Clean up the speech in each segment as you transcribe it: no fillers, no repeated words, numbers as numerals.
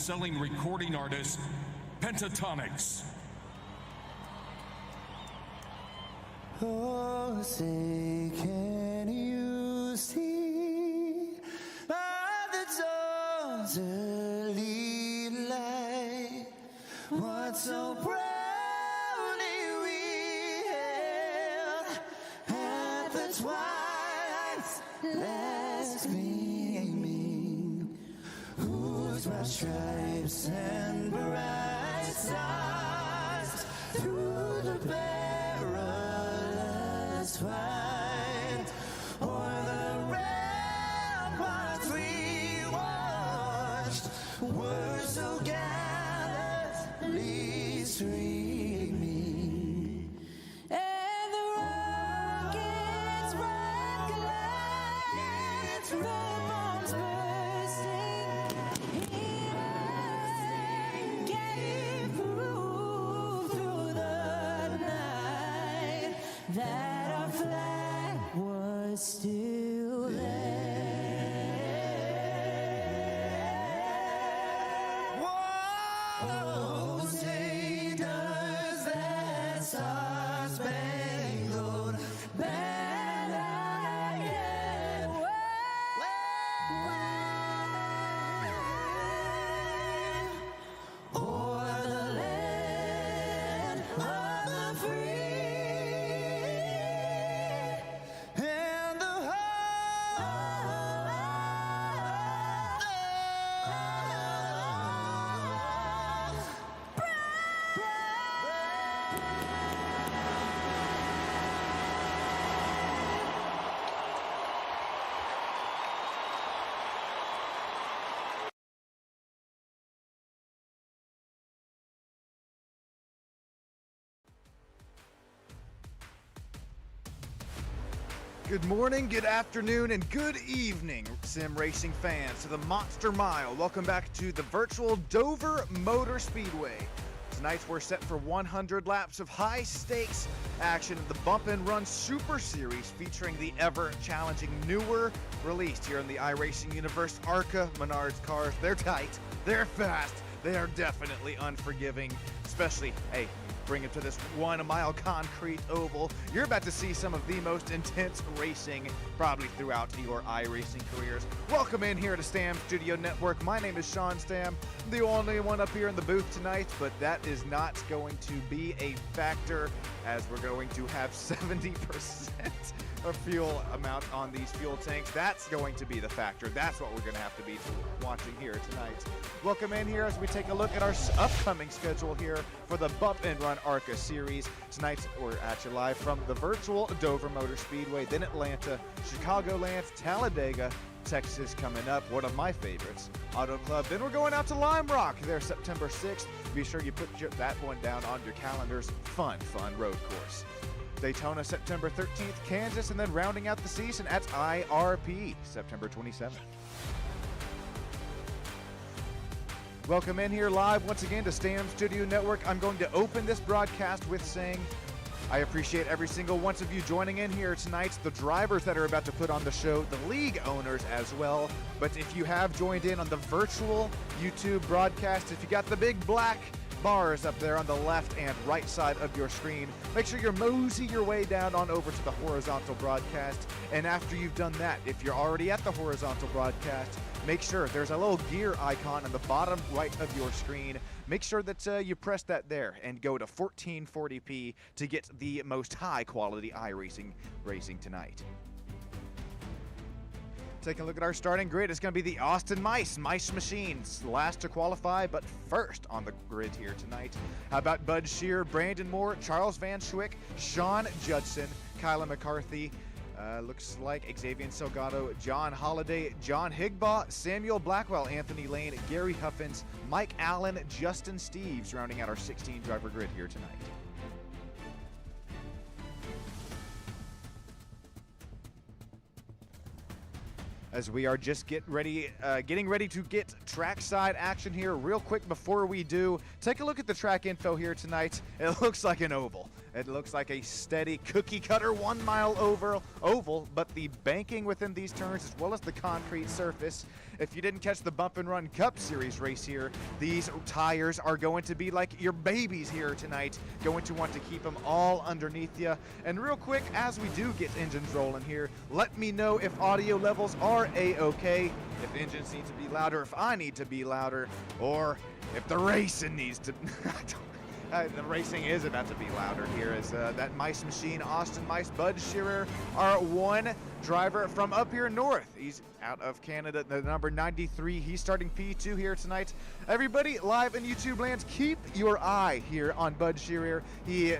best-selling recording artist, Pentatonics. Oh, say, can you see by the dawn's early light what so proudly we hailed at the twilight's last gleaming, whose broad stripes and bright stars through the perilous fight o'er the ramparts we watched were so gallantly streaming, and the rockets' red glare, the bombs bursting in air, gave proof through the night that our flag was still there. Whoa, say does that star-spangled banner yet wave o'er the land of the free and the Good morning, good afternoon, and good evening, sim racing fans, to the Monster Mile. Welcome back to the virtual Dover Motor Speedway. Tonight we're set for 100 laps of high-stakes action in the Bump and Run Super Series featuring the ever-challenging newer released here in the iRacing universe, ARCA Menards cars. They're tight, they're fast, they are definitely unforgiving, especially, hey, bring it to this 1 mile concrete oval. You're about to see some of the most intense racing probably throughout your iRacing careers. Welcome in here to Stam Studio Network. My name is Sean Stam, the only one up here in the booth tonight, but that is not going to be a factor as we're going to have 70% of fuel amount on these fuel tanks. That's going to be the factor. That's what we're going to have to be watching here tonight. Welcome in here as we take a look at our upcoming schedule here for the Bump and Run ARCA series. Tonight we're at you live from the virtual Dover Motor Speedway, then Atlanta, Chicagoland, Talladega, Texas coming up, one of my favorites, Auto Club. Then we're going out to Lime Rock there September 6th. Be sure you put that one down on your calendars. Fun road course. Daytona September 13th, Kansas, and then rounding out the season at IRP September 27th. Welcome in here live once again to Stam Studio Network. I'm going to open this broadcast with saying I appreciate every single one of you joining in here tonight, the drivers that are about to put on the show, the league owners as well. But if you have joined in on the virtual YouTube broadcast, if you got the big black bars up there on the left and right side of your screen, make sure you're mosey your way down on over to the horizontal broadcast. And after you've done that, if you're already at the horizontal broadcast, make sure there's a little gear icon on the bottom right of your screen. Make sure that you press that there and go to 1440p to get the most high quality iRacing racing tonight. Taking a look at our starting grid, it's going to be the Austin Mice Machines, last to qualify, but first on the grid here tonight. How about Bud Shear, Brandon Moore, Charles Van Schwick, Sean Judson, Kyla McCarthy, looks like Xavier Salgado, John Holliday, John Higbaugh, Samuel Blackwell, Anthony Lane, Gary Huffins, Mike Allen, Justin Steves, rounding out our 16-driver grid here tonight. As we are just getting ready to get trackside action here real quick before we do, take a look at the track info here tonight. It looks like an oval. It looks like a steady cookie cutter 1 mile oval, but the banking within these turns as well as the concrete surface. If you didn't catch the Bump and Run Cup Series race here, these tires are going to be like your babies here tonight. Going to want to keep them all underneath you. And real quick, as we do get engines rolling here, let me know if audio levels are a-okay, if engines need to be louder, if I need to be louder, or if the racing needs to... the racing is about to be louder here as that Mice machine, Austin Mice, Bud Shearer, R1 driver from up here north. He's out of Canada, the number 93. He's starting P2 here tonight. Everybody live in YouTube land, keep your eye here on Bud Shearer. He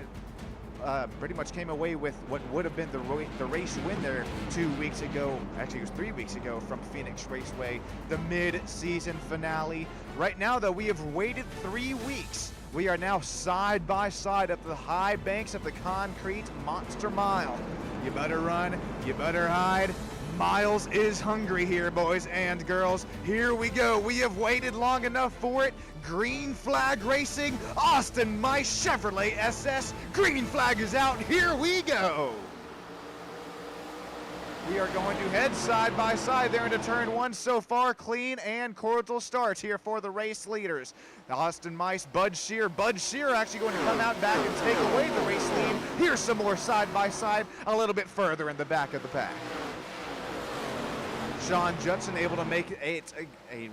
pretty much came away with what would have been the race win there 2 weeks ago. Actually, it was 3 weeks ago from Phoenix Raceway, the mid-season finale. Right now, though, we have waited 3 weeks. We are now side by side up the high banks of the concrete monster mile. You better run, you better hide. Miles is hungry here, boys and girls. Here we go. We have waited long enough for it. Green flag racing, Austin Mice Chevrolet SS. Green flag is out. Here we go. We are going to head side by side there into turn 1 so far. Clean and cordial start here for the race leaders. The Austin Mice, Bud Shearer. Bud Shearer actually going to come out back and take away the race lead. Here's some more side by side a little bit further in the back of the pack. Sean Judson able to make a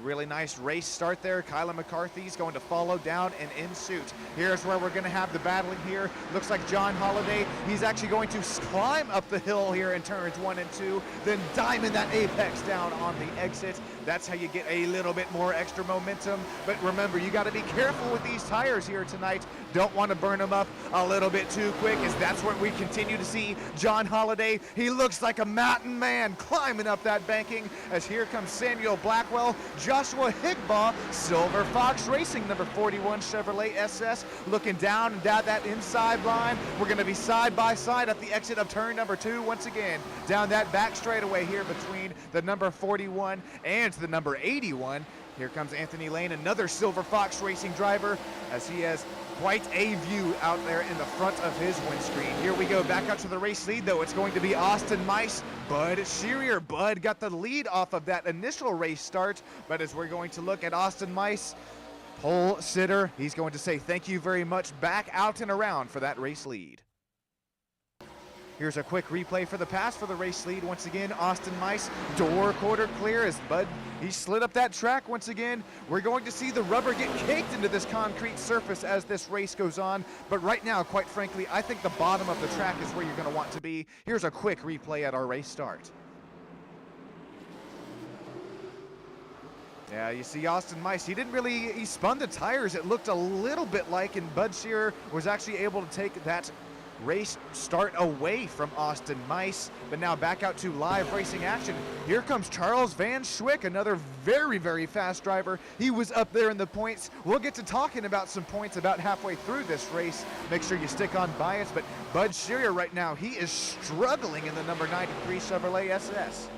really nice race start there. Kyla McCarthy's going to follow down and in suit. Here's where we're going to have the battling here. Looks like John Holiday, he's actually going to climb up the hill here in turns 1 and 2, then diamond that apex down on the exit. That's how you get a little bit more extra momentum. But remember, you got to be careful with these tires here tonight. Don't want to burn them up a little bit too quick, as that's what we continue to see. John Holiday, he looks like a mountain man climbing up that banking, as here comes Samuel Blackwell, Joshua Higbaugh, Silver Fox Racing, number 41 Chevrolet SS, looking down and down that inside line. We're going to be side by side at the exit of turn number 2 once again. Down that back straightaway here between the number 41 and the number 81. Here comes Anthony Lane, another Silver Fox Racing driver, as he has quite a view out there in the front of his windscreen. Here we go, back out to the race lead, though. It's going to be Austin Mice, Bud Shearer. Bud got the lead off of that initial race start, but as we're going to look at Austin Mice, pole sitter, he's going to say thank you very much, back out and around for that race lead. Here's a quick replay for the pass for the race lead. Once again, Austin Mice, door quarter clear as Bud, he slid up that track once again. We're going to see the rubber get caked into this concrete surface as this race goes on. But right now, quite frankly, I think the bottom of the track is where you're going to want to be. Here's a quick replay at our race start. Yeah, you see Austin Mice, he spun the tires, it looked a little bit like, and Bud Shearer was actually able to take that race start away from Austin Mice. But now back out to live racing action. Here comes Charles Van Schwick, another very, very fast driver. He was up there in the points. We'll get to talking about some points about halfway through this race. Make sure you stick on by us. But Bud Shearer right now, he is struggling in the number 93 Chevrolet SS.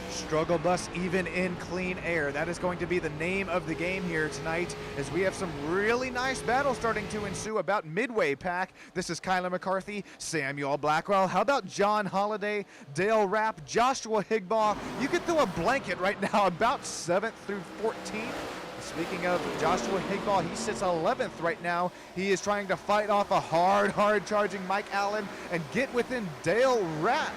Struggle bus even in clean air. That is going to be the name of the game here tonight, as we have some really nice battles starting to ensue about midway pack. This is Kyla McCarthy, Samuel Blackwell. How about John Holiday, Dale Rapp, Joshua Higbaugh? You could throw a blanket right now about 7th through 14th. Speaking of Joshua Higbaugh, he sits 11th right now. He is trying to fight off a hard charging Mike Allen and get within Dale Rapp.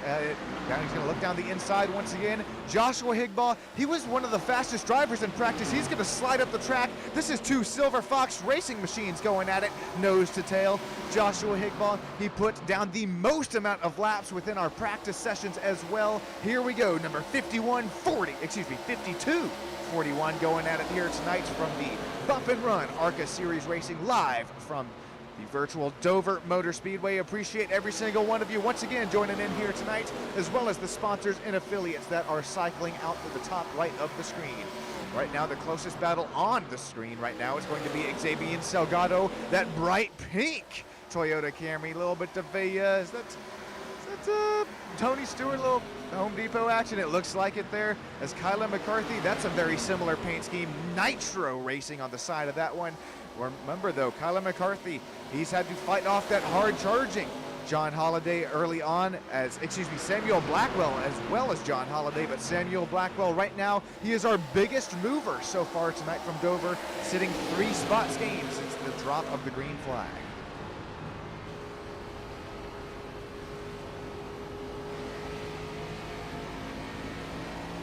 Now he's going to look down the inside once again. Joshua Higbaugh, he was one of the fastest drivers in practice. He's going to slide up the track. This is two Silver Fox racing machines going at it, nose to tail. Joshua Higbaugh, he put down the most amount of laps within our practice sessions as well. Here we go, number 5241 going at it here tonight from the Bump and Run ARCA Series Racing, live from the virtual Dover Motor Speedway. Appreciate every single one of you once again joining in here tonight, as well as the sponsors and affiliates that are cycling out to the top right of the screen. Right now, the closest battle on the screen right now is going to be Xavier Salgado, that bright pink Toyota Camry. A little bit of a, is that Tony Stewart, a little Home Depot action. It looks like it there as Kyla McCarthy. That's a very similar paint scheme. Nitro Racing on the side of that one. Remember though, Kyla McCarthy, he's had to fight off that hard charging John Holliday early on Samuel Blackwell as well as John Holliday, but Samuel Blackwell right now, he is our biggest mover so far tonight from Dover, sitting 3 spots gained since the drop of the green flag.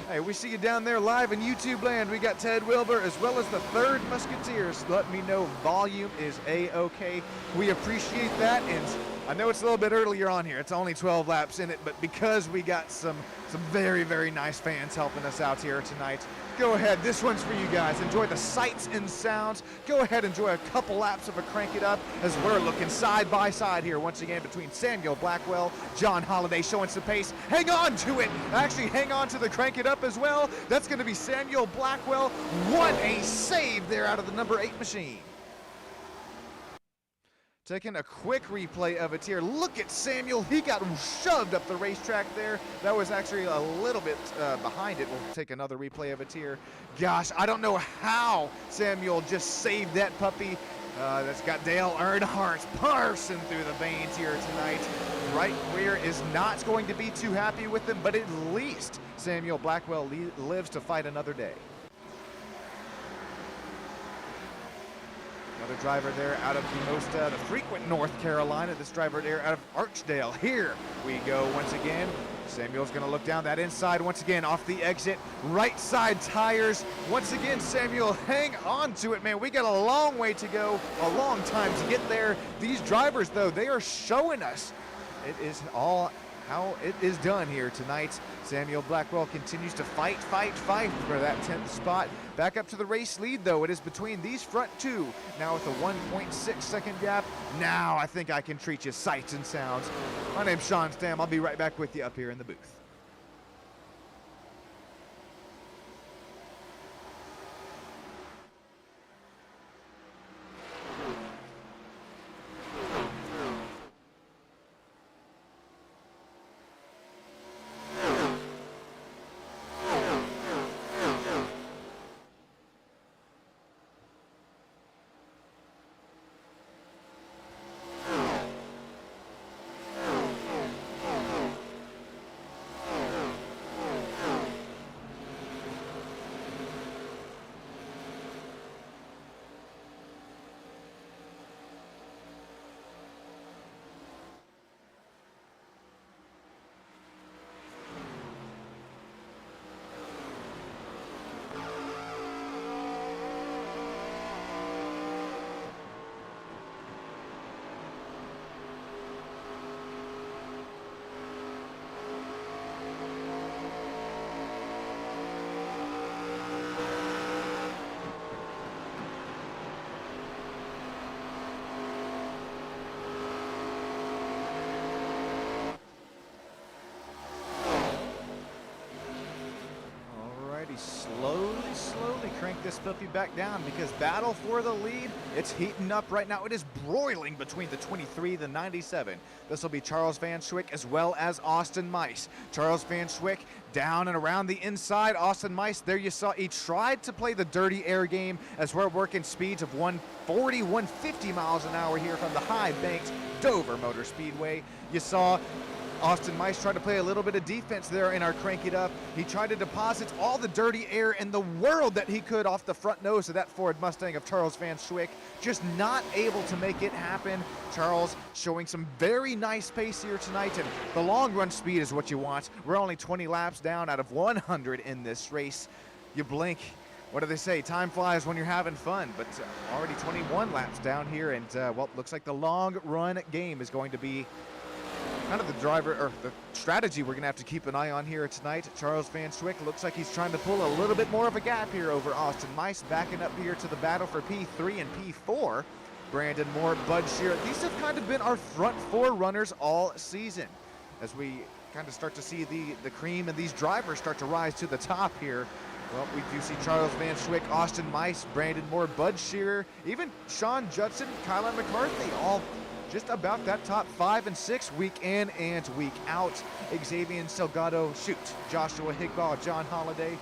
Hey, we see you down there live in YouTube land. We got Ted Wilbur as well as the Third Musketeers. Let me know volume is A-OK. We appreciate that, and I know it's a little bit earlier on here. It's only 12 laps in it, but because we got some very, very nice fans helping us out here tonight, go ahead. This one's for you guys. Enjoy the sights and sounds. Go ahead, enjoy a couple laps of a Crank It Up as we're looking side by side here once again between Samuel Blackwell, John Holliday showing some pace. Hang on to it. Actually, hang on to the Crank It Up as well. That's going to be Samuel Blackwell. What a save there out of the number 8 machine. Taking a quick replay of it here. Look at Samuel. He got shoved up the racetrack there. That was actually a little bit behind it. We'll take another replay of it here. Gosh, I don't know how Samuel just saved that puppy. That's got Dale Earnhardt parsing through the veins here tonight. Right rear is not going to be too happy with him, but at least Samuel Blackwell lives to fight another day. Another driver there out of the frequent North Carolina. This driver there out of Archdale. Here we go once again. Samuel's going to look down that inside once again off the exit. Right side tires. Once again, Samuel, hang on to it, man. We got a long way to go, a long time to get there. These drivers, though, they are showing us it is all how it is done here tonight. Samuel Blackwell continues to fight for that 10th spot. Back up to the race lead, though. It is between these front two. Now with a 1.6 second gap. Now I think I can treat you sights and sounds. My name's Sean Stam. I'll be right back with you up here in the booth. Slowly crank this puppy back down because battle for the lead, it's heating up right now. It is broiling between the 23, the 97. This will be Charles Van Schwick as well as Austin Mice. Charles Van Schwick down and around the inside. Austin Mice, there you saw, he tried to play the dirty air game as we're working speeds of 140, 150 miles an hour here from the high-banked Dover Motor Speedway. You saw Austin Mice tried to play a little bit of defense there in our Crank It Up. He tried to deposit all the dirty air in the world that he could off the front nose of that Ford Mustang of Charles Van Schwick. Just not able to make it happen. Charles showing some very nice pace here tonight, and the long run speed is what you want. We're only 20 laps down out of 100 in this race. You blink. What do they say? Time flies when you're having fun, but already 21 laps down here, and well, looks like the long run game is going to be kind of the driver or the strategy we're going to have to keep an eye on here tonight. Charles Van Schwick looks like he's trying to pull a little bit more of a gap here over Austin Mice, backing up here to the battle for P3 and P4. Brandon Moore, Bud Shearer, these have kind of been our front four runners all season as we kind of start to see the cream and these drivers start to rise to the top here. Well, we do see Charles Van Schwick, Austin Mice, Brandon Moore, Bud Shearer, even Sean Judson, Kyla McCarthy, all just about that top 5 and 6 week in and week out. Xavier Salgado, Joshua Higbaugh, John Holiday.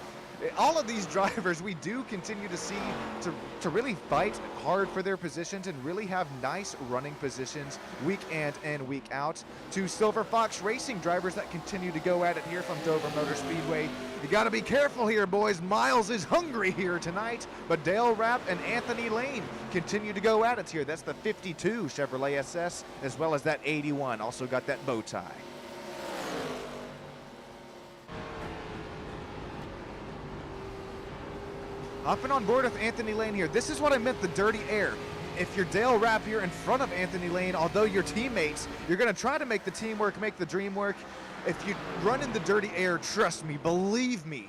All of these drivers we do continue to see to really fight hard for their positions and really have nice running positions week in and week out. Two Silver Fox Racing drivers that continue to go at it here from Dover Motor Speedway. You got to be careful here, boys. Miles is hungry here tonight, but Dale Rapp and Anthony Lane continue to go at it here. That's the 52 Chevrolet SS, as well as that 81. Also got that bow tie. Hopping on board with Anthony Lane here. This is what I meant, the dirty air. If you're Dale Rapp here in front of Anthony Lane, although you're teammates, you're going to try to make the teamwork, make the dream work. If you run in the dirty air, trust me, believe me,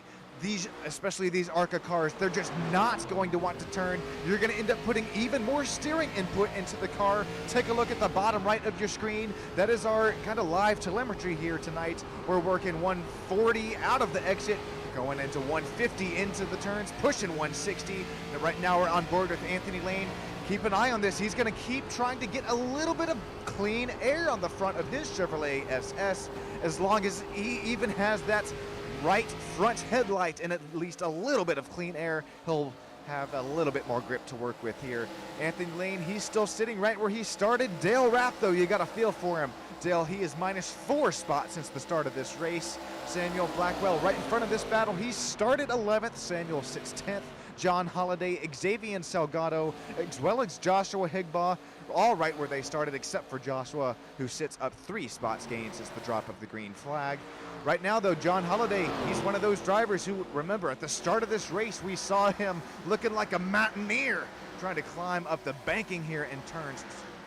especially these ARCA cars, they're just not going to want to turn. You're going to end up putting even more steering input into the car. Take a look at the bottom right of your screen. That is our kind of live telemetry here tonight. We're working 140 out of the exit, going into 150 into the turns, pushing 160. And right now we're on board with Anthony Lane. Keep an eye on this. He's going to keep trying to get a little bit of clean air on the front of his Chevrolet SS, as long as he even has that right front headlight and at least a little bit of clean air, he'll have a little bit more grip to work with here. Anthony Lane, he's still sitting right where he started. Dale Rapp, though, you got a feel for him. Dale, he is -4 spots since the start of this race. Samuel Blackwell right in front of this battle. He started 11th. Samuel sits 10th. John Holiday, Xavier Salgado, as well as Joshua Higbaugh, all right where they started, except for Joshua, who sits up 3 spots gained since the drop of the green flag. Right now, though, John Holiday, he's one of those drivers who, remember, at the start of this race, we saw him looking like a mountaineer, trying to climb up the banking here in turns,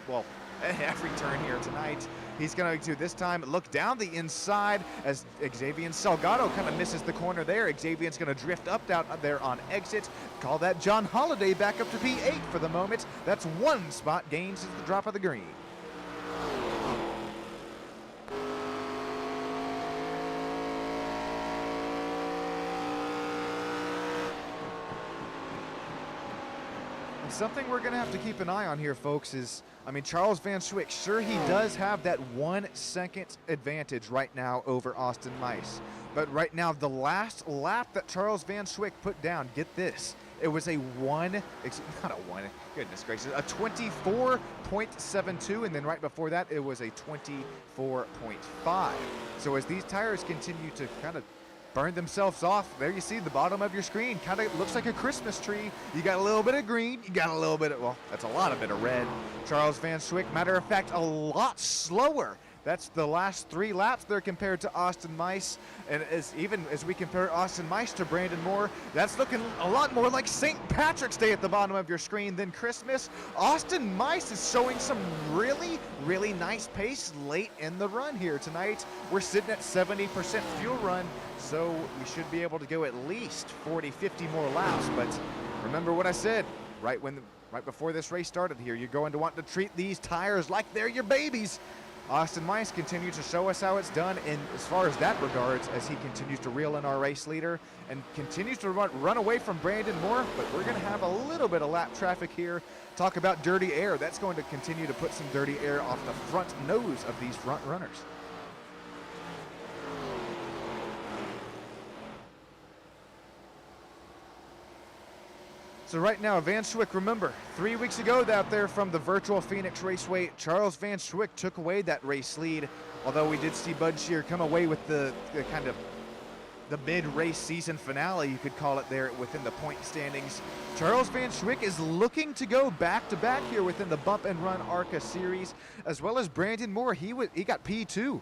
well, every turn here tonight. He's going to this time look down the inside as Xavier Salgado kind of misses the corner there. Xavier's going to drift up down there on exit. Call that John Holiday back up to P8 for the moment. That's 1 spot gained since the drop of the green. Something we're going to have to keep an eye on here, folks, is, I mean, Charles Van Schwick, sure, he does have that 1 second advantage right now over Austin Mice. But right now, the last lap that Charles Van Schwick put down, get this, it was a goodness gracious, a 24.72, and then right before that, it was a 24.5. So as these tires continue to kind of burn themselves off, there you see the bottom of your screen, kind of looks like a Christmas tree. You got a little bit of green, you got a little bit of, well, that's a lot of it of red. Charles Van Schwick, matter of fact, a lot slower. That's the last 3 laps there compared to Austin Mice. And even as we compare Austin Mice to Brandon Moore, that's looking a lot more like St. Patrick's Day at the bottom of your screen than Christmas. Austin Mice is showing some really, really nice pace late in the run here tonight. We're sitting at 70% fuel run, so we should be able to go at least 40, 50 more laps. But remember what I said, right before this race started here, you're going to want to treat these tires like they're your babies. Austin Mice continues to show us how it's done in as far as that regards, as he continues to reel in our race leader and continues to run away from Brandon Moore. But we're going to have a little bit of lap traffic here. Talk about dirty air. That's going to continue to put some dirty air off the front nose of these front runners. So right now, Van Schwick, remember, 3 weeks ago out there from the virtual Phoenix Raceway, Charles Van Schwick took away that race lead, although we did see Bud Shear come away with the kind of the mid-race season finale, you could call it, there within the point standings. Charles Van Schwick is looking to go back-to-back here within the Bump and Run ARCA series, as well as Brandon Moore. He got P2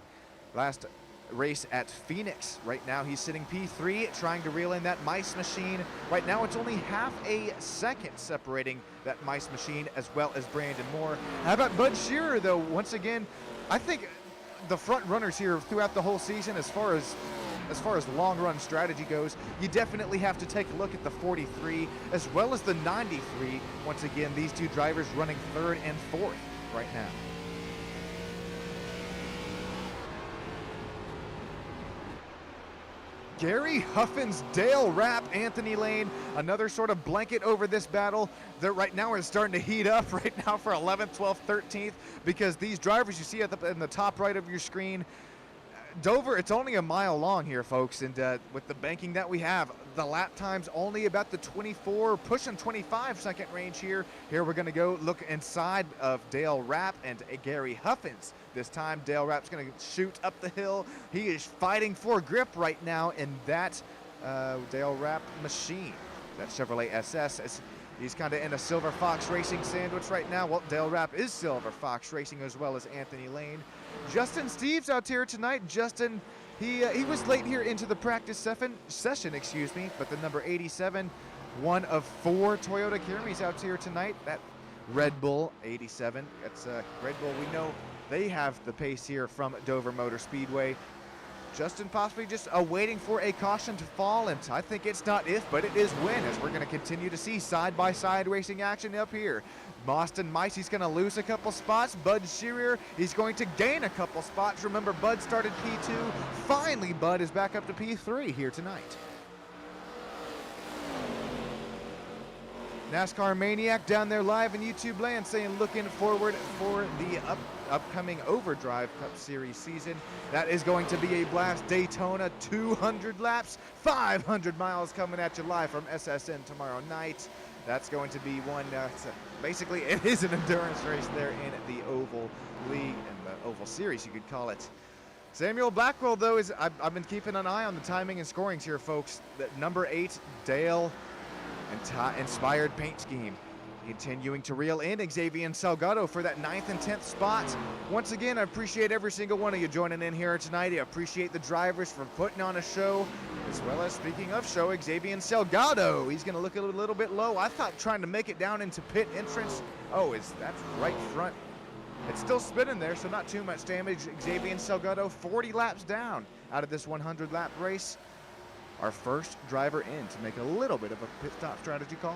last race at Phoenix. Right now he's sitting P3, trying to reel in that Mice machine. Right now it's only half a second separating that Mice machine as well as Brandon Moore. How about Bud Shearer, though? Once again, I think the front runners here throughout the whole season, as far as long run strategy goes, you definitely have to take a look at the 43 as well as the 93. Once again, these two drivers running 3rd and 4th right now. Gary Huffins, Dale Rapp, Anthony Lane, another sort of blanket over this battle that right now is starting to heat up right now for 11th, 12th, 13th, because these drivers you see in the top right of your screen, Dover, it's only a mile long here, folks, and with the banking that we have, the lap time's only about the 24, pushing 25 second range here. Here we're going to go look inside of Dale Rapp and Gary Huffins. This time, Dale Rapp's going to shoot up the hill. He is fighting for grip right now in that Dale Rapp machine, that Chevrolet SS. He's kind of in a Silver Fox Racing sandwich right now. Well, Dale Rapp is Silver Fox Racing as well as Anthony Lane. Justin Steves out here tonight. Justin, he was late here into the practice session, excuse me, but the number 87, one of 4 Toyota Camaros out here tonight. That Red Bull 87, that's Red Bull. We know they have the pace here from Dover Motor Speedway. Justin possibly just waiting for a caution to fall, and I think it's not if, but it is when, as we're going to continue to see side-by-side racing action up here. Boston Mice, he's going to lose a couple spots. Bud Shearer, he's going to gain a couple spots. Remember, Bud started P2. Finally, Bud is back up to P3 here tonight. NASCAR Maniac down there live in YouTube land saying looking forward for the upcoming Overdrive Cup Series season. That is going to be a blast. Daytona, 200 laps, 500 miles coming at you live from SSN tomorrow night. That's going to be one, basically it is an endurance race there in the Oval League, and the Oval Series you could call it. Samuel Blackwell, though, I've been keeping an eye on the timing and scorings here, folks. That number 8, Dale and inspired paint scheme. Continuing to reel in Xavier Salgado for that 9th and 10th spot. Once again, I appreciate every single one of you joining in here tonight. I appreciate the drivers for putting on a show, as well as, speaking of show, Xavier Salgado. He's going to look a little bit low. I thought trying to make it down into pit entrance. Oh, that's right front. It's still spinning there, so not too much damage. Xavier Salgado 40 laps down out of this 100-lap race. Our first driver in to make a little bit of a pit stop strategy call.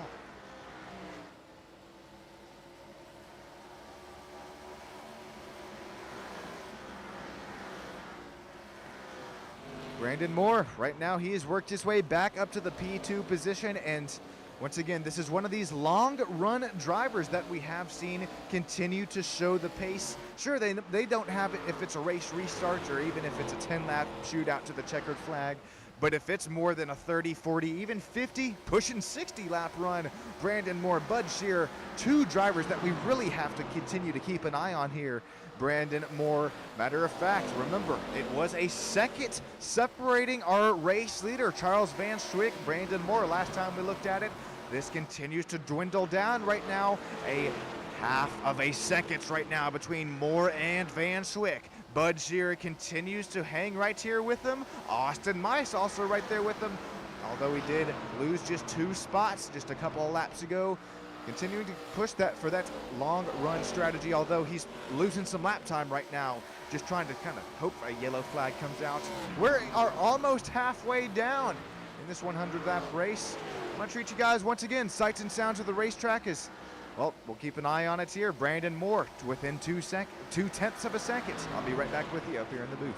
Brandon Moore, right now he has worked his way back up to the P2 position, and once again, this is one of these long-run drivers that we have seen continue to show the pace. Sure, they don't have it if it's a race restart or even if it's a 10-lap shootout to the checkered flag, but if it's more than a 30, 40, even 50, pushing 60-lap run, Brandon Moore, Bud Shearer, 2 drivers that we really have to continue to keep an eye on here. Brandon Moore, matter of fact, remember, it was a second separating our race leader, Charles Van Schwick, Brandon Moore, last time we looked at it. This continues to dwindle down right now, a half of a second right now between Moore and Van Schwick. Bud Shearer continues to hang right here with them. Austin Mice also right there with them, although he did lose just 2 spots just a couple of laps ago. Continuing to push that for that long run strategy, although he's losing some lap time right now. Just trying to kind of hope a yellow flag comes out. We are almost halfway down in this 100-lap race. I'm going to treat you guys once again, sights and sounds of the racetrack is, well, we'll keep an eye on it here. Brandon Moore within 2/10 of a second. I'll be right back with you up here in the booth.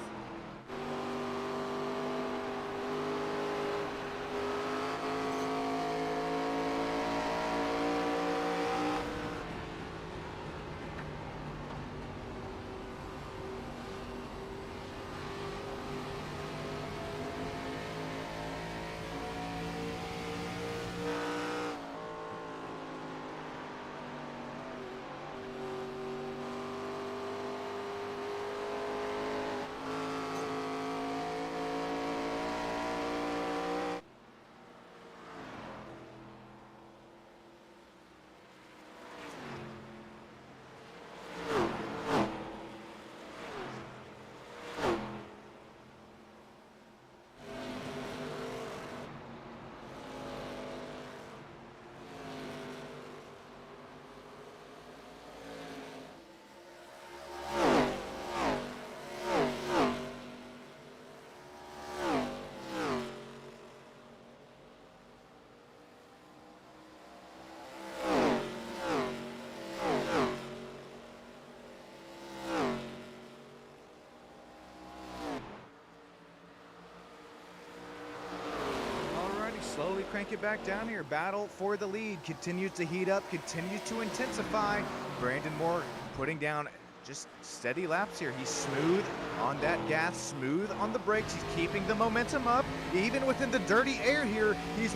slowly crank it back down here. Battle for the lead continues to heat up, continues to intensify. Brandon Moore putting down just steady laps here. He's smooth on that gas, smooth on the brakes. He's keeping the momentum up. Even within the dirty air here, he's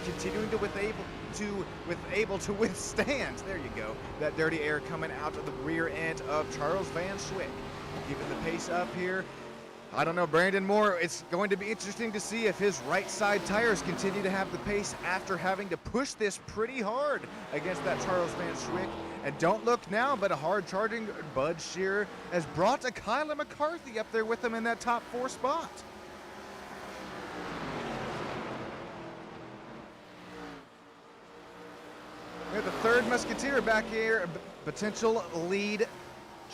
continuing able to withstand. There you go. That dirty air coming out of the rear end of Charles Van Schwick. Keeping the pace up here. I don't know, Brandon Moore, it's going to be interesting to see if his right side tires continue to have the pace after having to push this pretty hard against that Charles Van Schwick. And don't look now, but a hard charging Bud Shearer has brought a Kyler McCarthy up there with him in that top 4 spot. We have the third Musketeer back here, potential lead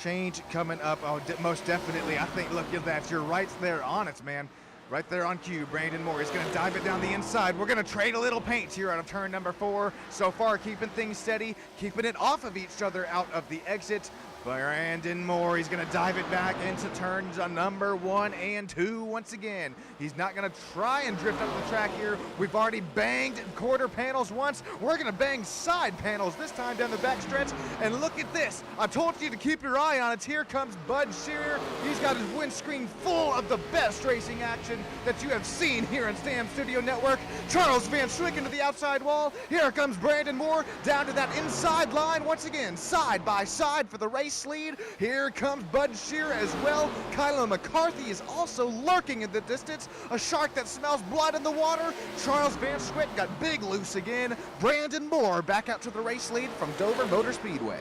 change coming up. Oh, most definitely. I think, look at that. You're right there on it, man. Right there on cue. Brandon Moore is going to dive it down the inside. We're going to trade a little paint here out of turn number 4. So far, keeping things steady, keeping it off of each other out of the exit. Brandon Moore, he's going to dive it back into turns on number 1 and 2 once again. He's not going to try and drift up the track here. We've already banged quarter panels once. We're going to bang side panels this time down the back stretch. And look at this. I told you to keep your eye on it. Here comes Bud Shearer. He's got his windscreen full of the best racing action that you have seen here on Stam Studio Network. Charles Van Schwick into the outside wall. Here comes Brandon Moore down to that inside line once again, side by side for the race lead. Here comes Bud Shearer as well. Kyler McCarthy is also lurking in the distance. A shark that smells blood in the water. Charles Van Schwick got big loose again. Brandon Moore back out to the race lead from Dover Motor Speedway.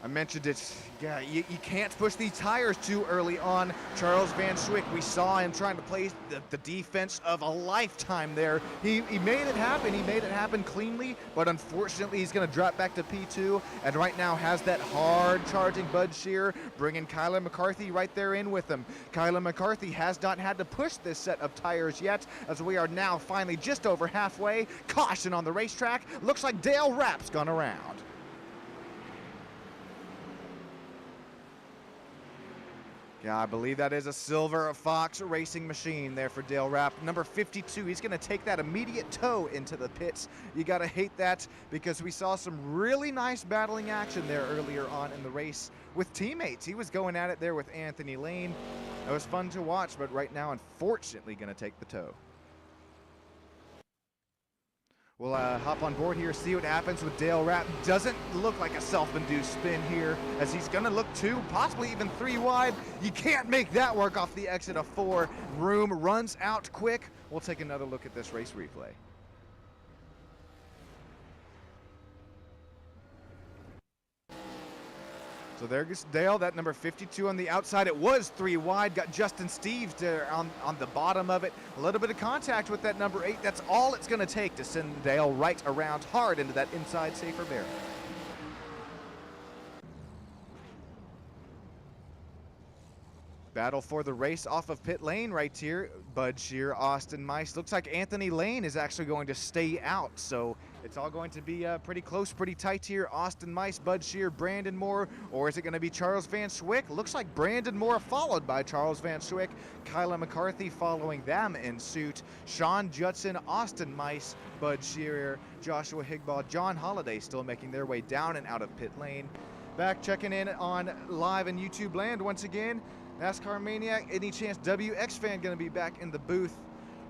I mentioned it. Yeah, you can't push these tires too early on. Charles Van Schwick, we saw him trying to play the defense of a lifetime there. He made it happen. He made it happen cleanly, but unfortunately he's going to drop back to P2 and right now has that hard charging Bud Shearer, bringing Kyler McCarthy right there in with him. Kyler McCarthy has not had to push this set of tires yet, as we are now finally just over halfway. Caution on the racetrack. Looks like Dale Rapp's gone around. Yeah, I believe that is a Silver Fox racing machine there for Dale Rapp. Number 52, he's going to take that immediate tow into the pits. You got to hate that because we saw some really nice battling action there earlier on in the race with teammates. He was going at it there with Anthony Lane. It was fun to watch, but right now, unfortunately, going to take the tow. We'll hop on board here, see what happens with Dale Rapp. Doesn't look like a self-induced spin here, as he's gonna look 2, possibly even 3 wide. You can't make that work off the exit of 4. Room runs out quick. We'll take another look at this race replay. So there goes Dale, that number 52 on the outside. It was 3 wide, got Justin Steves there on the bottom of it. A little bit of contact with that number 8. That's all it's going to take to send Dale right around hard into that inside safer barrier. Battle for the race off of pit lane right here. Bud Shearer, Austin Mice. Looks like Anthony Lane is actually going to stay out, so it's all going to be pretty close, pretty tight here. Austin Mice, Bud Shearer, Brandon Moore, or is it going to be Charles Van Schwick? Looks like Brandon Moore followed by Charles Van Schwick. Kyler McCarthy following them in suit. Sean Judson, Austin Mice, Bud Shearer, Joshua Higbaugh, John Holliday still making their way down and out of pit lane. Back checking in on live and YouTube land once again. NASCAR Maniac, any chance WX fan going to be back in the booth?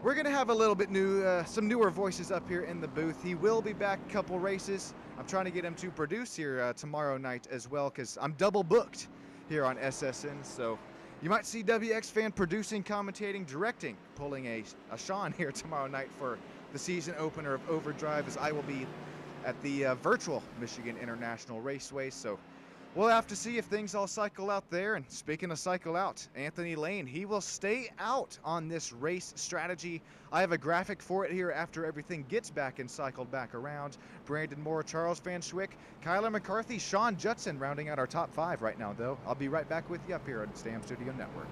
We're going to have a little bit new, some newer voices up here in the booth. He will be back a couple races. I'm trying to get him to produce here tomorrow night as well, because I'm double booked here on SSN. So you might see WX fan producing, commentating, directing, pulling a Sean here tomorrow night for the season opener of Overdrive, as I will be at the virtual Michigan International Raceway. So we'll have to see if things all cycle out there. And speaking of cycle out, Anthony Lane, he will stay out on this race strategy. I have a graphic for it here after everything gets back and cycled back around. Brandon Moore, Charles Van Schwick, Kyler McCarthy, Sean Judson rounding out our top 5 right now, though. I'll be right back with you up here on Stam Studio Network.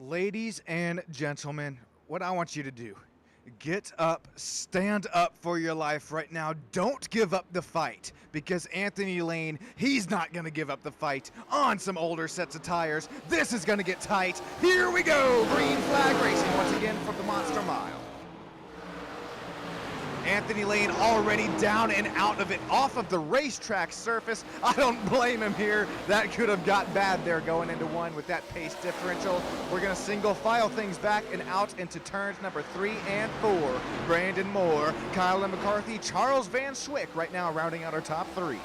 Ladies and gentlemen, what I want you to do, get up, stand up for your life right now. Don't give up the fight, because Anthony Lane, he's not going to give up the fight on some older sets of tires. This is going to get tight. Here we go. Green flag racing once again for the Monster Mile. Anthony Lane already down and out of it, off of the racetrack surface. I don't blame him here. That could have got bad there going into one with that pace differential. We're going to single file things back and out into turns number 3 and 4. Brandon Moore, Kyle McCarthy, Charles Van Schwick right now rounding out our top 3.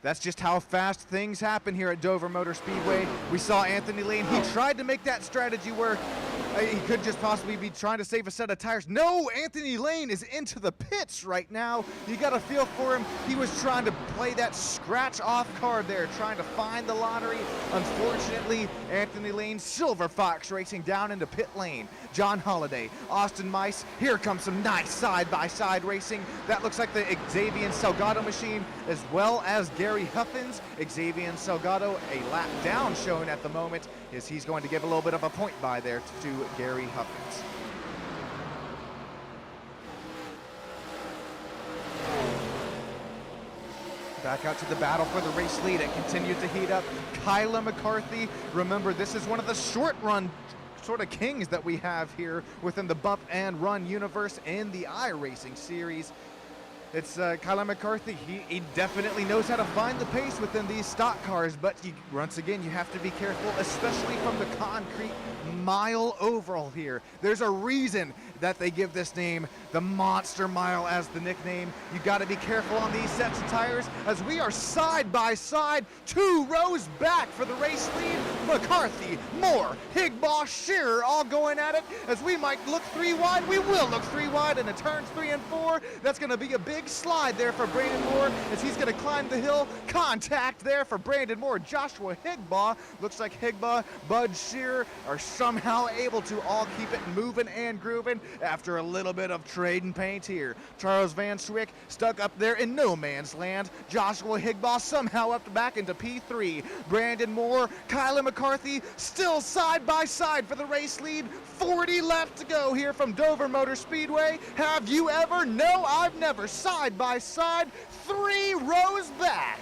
That's just how fast things happen here at Dover Motor Speedway. We saw Anthony Lane. He tried to make that strategy work. He could just possibly be trying to save a set of tires. No, Anthony Lane is into the pits right now. You got a feel for him. He was trying to play that scratch off card there, trying to find the lottery. Unfortunately, Anthony Lane, Silver Fox racing down into pit lane. John Holliday, Austin Mice. Here comes some nice side-by-side racing. That looks like the Xavier Salgado machine, as well as Gary Huffins. Xavier Salgado, a lap down shown at the moment, as he's going to give a little bit of a point by there to Gary Huffins. Back out to the battle for the race lead. It continues to heat up. Kyla McCarthy. Remember, this is one of the short run sort of kings that we have here within the bump and run universe in the iRacing series. It's Kyla McCarthy. He definitely knows how to find the pace within these stock cars, but once again, you have to be careful, especially from the concrete mile oval here. There's a reason that they give this name the Monster Mile as the nickname. You got to be careful on these sets of tires, as we are side by side, 2 rows back for the race lead. McCarthy, Moore, Higbaugh, Shearer all going at it, as we might look 3 wide. We will look 3 wide into turns 3 and 4. That's going to be a big slide there for Brandon Moore as he's going to climb the hill. Contact there for Brandon Moore. Joshua Higbaugh. Looks like Higbaugh, Bud Shearer are somehow able to all keep it moving and grooving after a little bit of trading paint here. Charles Van Schwick stuck up there in no man's land. Joshua Higbaugh somehow up back into P3. Brandon Moore, Kyla McCarthy still side by side for the race lead. 40 left to go here from Dover Motor Speedway. Have you ever? No, I've never. Side by side, 3 rows back.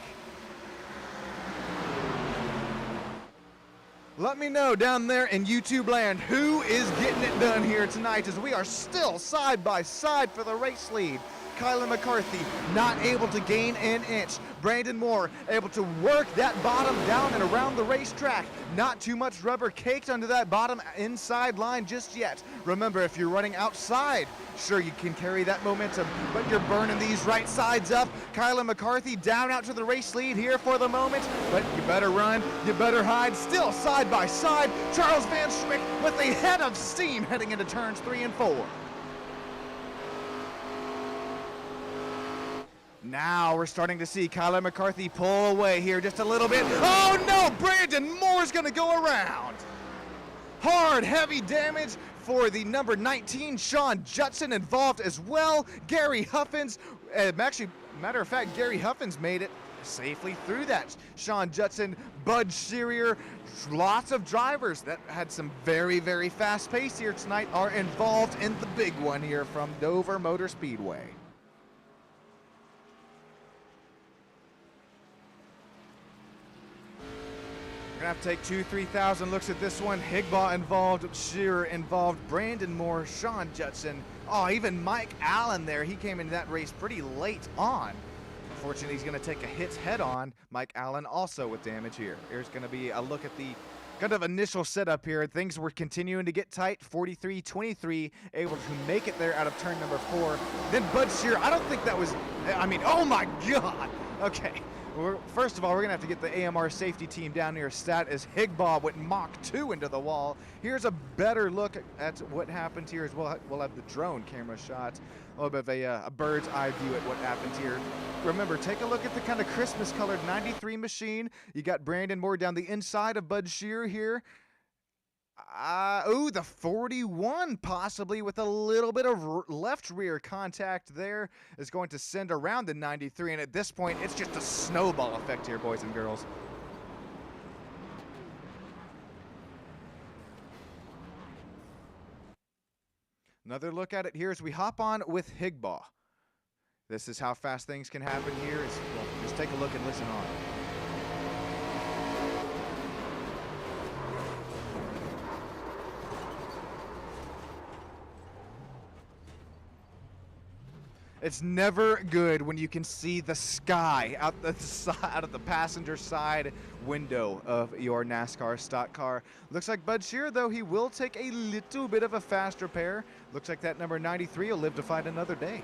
Let me know down there in YouTube land who is getting it done here tonight, as we are still side by side for the race lead. Kyla McCarthy not able to gain an inch. Brandon Moore able to work that bottom down and around the racetrack. Not too much rubber caked under that bottom inside line just yet. Remember, if you're running outside, sure, you can carry that momentum, but you're burning these right sides up. Kyla McCarthy down out to the race lead here for the moment, but you better run, you better hide. Still side by side. Charles Van Schwick with a head of steam heading into turns 3 and 4. Now we're starting to see Kyla McCarthy pull away here just a little bit. Oh no, Brandon Moore's gonna go around. Hard, heavy damage for the number 19, Sean Judson, involved as well. Gary Huffins, actually, matter of fact, Gary Huffins made it safely through that. Sean Judson, Bud Shearer, lots of drivers that had some very, very fast pace here tonight are involved in the big one here from Dover Motor Speedway. Gonna have to take 2,000-3,000 looks at this one. Higbaugh involved, Shearer involved, Brandon Moore, Sean Judson. Oh, even Mike Allen there. He came into that race pretty late on. Unfortunately, he's gonna take a hit head on. Mike Allen also with damage here. Here's gonna be a look at the kind of initial setup here. Things were continuing to get tight. 43-23, able to make it there out of turn number 4. Then Bud Shearer, I don't think that was, I mean, oh my God. Okay. First of all, we're going to have to get the AMR safety team down here stat as Higbaugh went Mach 2 into the wall. Here's a better look at what happened here as well. We'll have the drone camera shot, a little bit of a bird's eye view at what happened here. Remember, take a look at the kind of Christmas colored 93 machine. You got Brandon Moore down the inside of Bud Shearer here. The 41 possibly with a little bit of left rear contact there is going to send around the 93, and at this point it's just a snowball effect here, boys and girls. Another look at it here as we hop on with Higbaugh. This is how fast things can happen here. Well, just take a look and listen on. It's never good when you can see the sky out of the passenger side window of your NASCAR stock car. Looks like Bud Shearer, though, he will take a little bit of a faster pair. Looks like that number 93 will live to fight another day.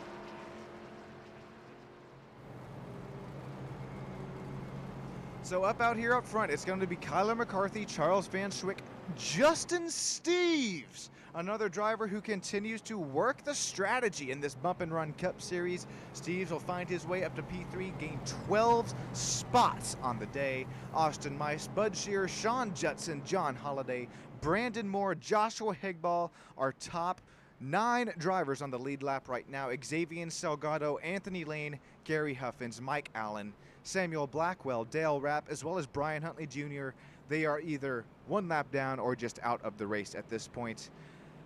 So up out here up front, it's going to be Kyler McCarthy, Charles Van Schwick, Justin Steeves, another driver who continues to work the strategy in this Bump and Run Cup Series. Steeves will find his way up to P3, gain 12 spots on the day. Austin Mice, Bud Shearer, Sean Judson, John Holliday, Brandon Moore, Joshua Higbaugh are top 9 drivers on the lead lap right now. Xavier Salgado, Anthony Lane, Gary Huffins, Mike Allen, Samuel Blackwell, Dale Rapp, as well as Brian Huntley Jr. They are either one lap down or just out of the race at this point.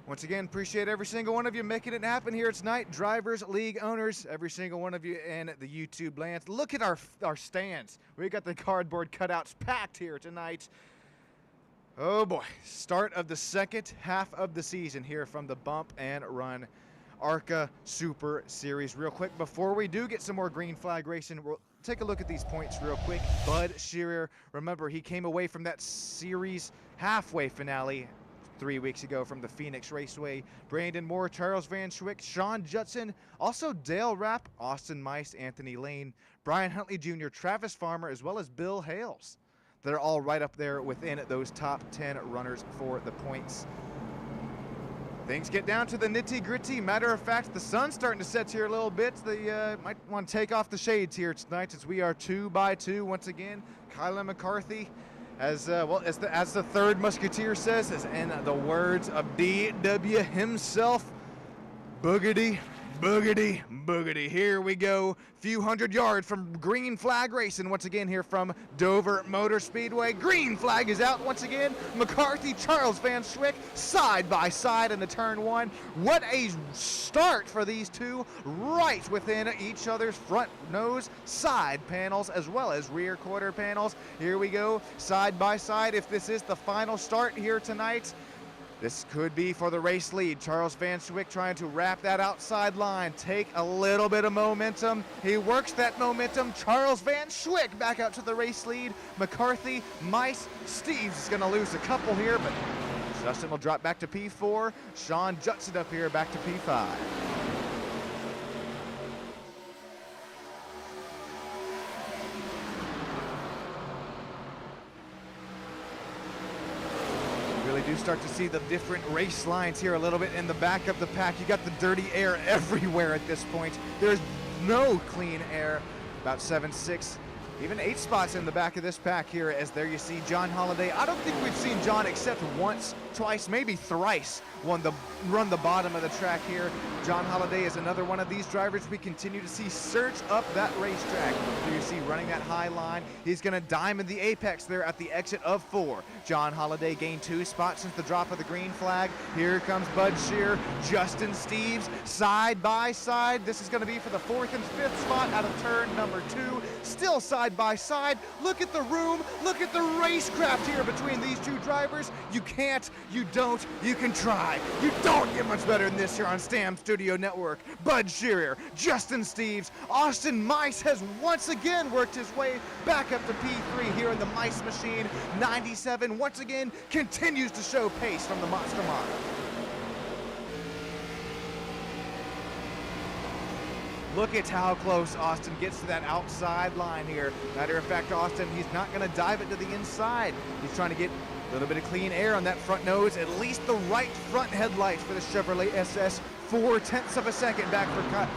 Once again, appreciate every single one of you making it happen here tonight. Drivers, league owners, every single one of you in the YouTube lands. Look at our stands. We got the cardboard cutouts packed here tonight. Oh boy, start of the second half of the season here from the Bump and Run ARCA Super Series. Real quick, before we do get some more green flag racing, we'll take a look at these points real quick. Bud Shearer, remember, he came away from that series halfway finale 3 weeks ago from the Phoenix Raceway. Brandon Moore, Charles Van Schwick, Sean Judson, also Dale Rapp, Austin Mice, Anthony Lane, Brian Huntley Jr., Travis Farmer, as well as Bill Hales. They're all right up there within those top 10 runners for the points. Things get down to the nitty-gritty. Matter of fact, the sun's starting to set here a little bit. They might want to take off the shades here tonight as we are 2 by 2 once again. Kyler McCarthy, as the third musketeer says, as in the words of DW himself, boogity, boogity, boogity. Here we go. Few hundred yards from green flag racing once again here from Dover Motor Speedway. Green flag is out once again. McCarthy, Charles Van Schwick side by side in the turn one. What a start for these two, right within each other's front nose side panels as well as rear quarter panels. Here we go, side by side. If this is the final start here tonight, this could be for the race lead. Charles Van Schwick trying to wrap that outside line, take a little bit of momentum. He works that momentum. Charles Van Schwick back out to the race lead. McCarthy, Mice, Steeves is going to lose a couple here, but Justin will drop back to P4. Sean Judson up here back to P5. Do start to see the different race lines here a little bit in the back of the pack. You got the dirty air everywhere at this point. There's no clean air. About 7, 6, even 8 spots in the back of this pack here, as there you see John Holliday. I don't think we've seen John except once, twice, maybe thrice run the bottom of the track here. John Holliday is another one of these drivers we continue to see surge up that racetrack. Here you see running that high line. He's going to diamond the apex there at the exit of 4. John Holliday gained 2 spots since the drop of the green flag. Here comes Bud Shearer, Justin Steeves, side by side. This is going to be for the 4th and 5th spot out of turn number 2. Still side by side. Look at the room. Look at the racecraft here between these two drivers. You can't, you don't, you can try. You don't get much better than this here on Stam Studio Network. Bud Shearer, Justin Steeves, Austin Mice has once again worked his way back up to P3 here in the Mice machine. 97 once again continues to show pace from the Monster Mile. Look at how close Austin gets to that outside line here. Matter of fact, Austin, he's not going to dive it to the inside. He's trying to get a little bit of clean air on that front nose, at least the right front headlights for the Chevrolet SS. 4/10 of a second back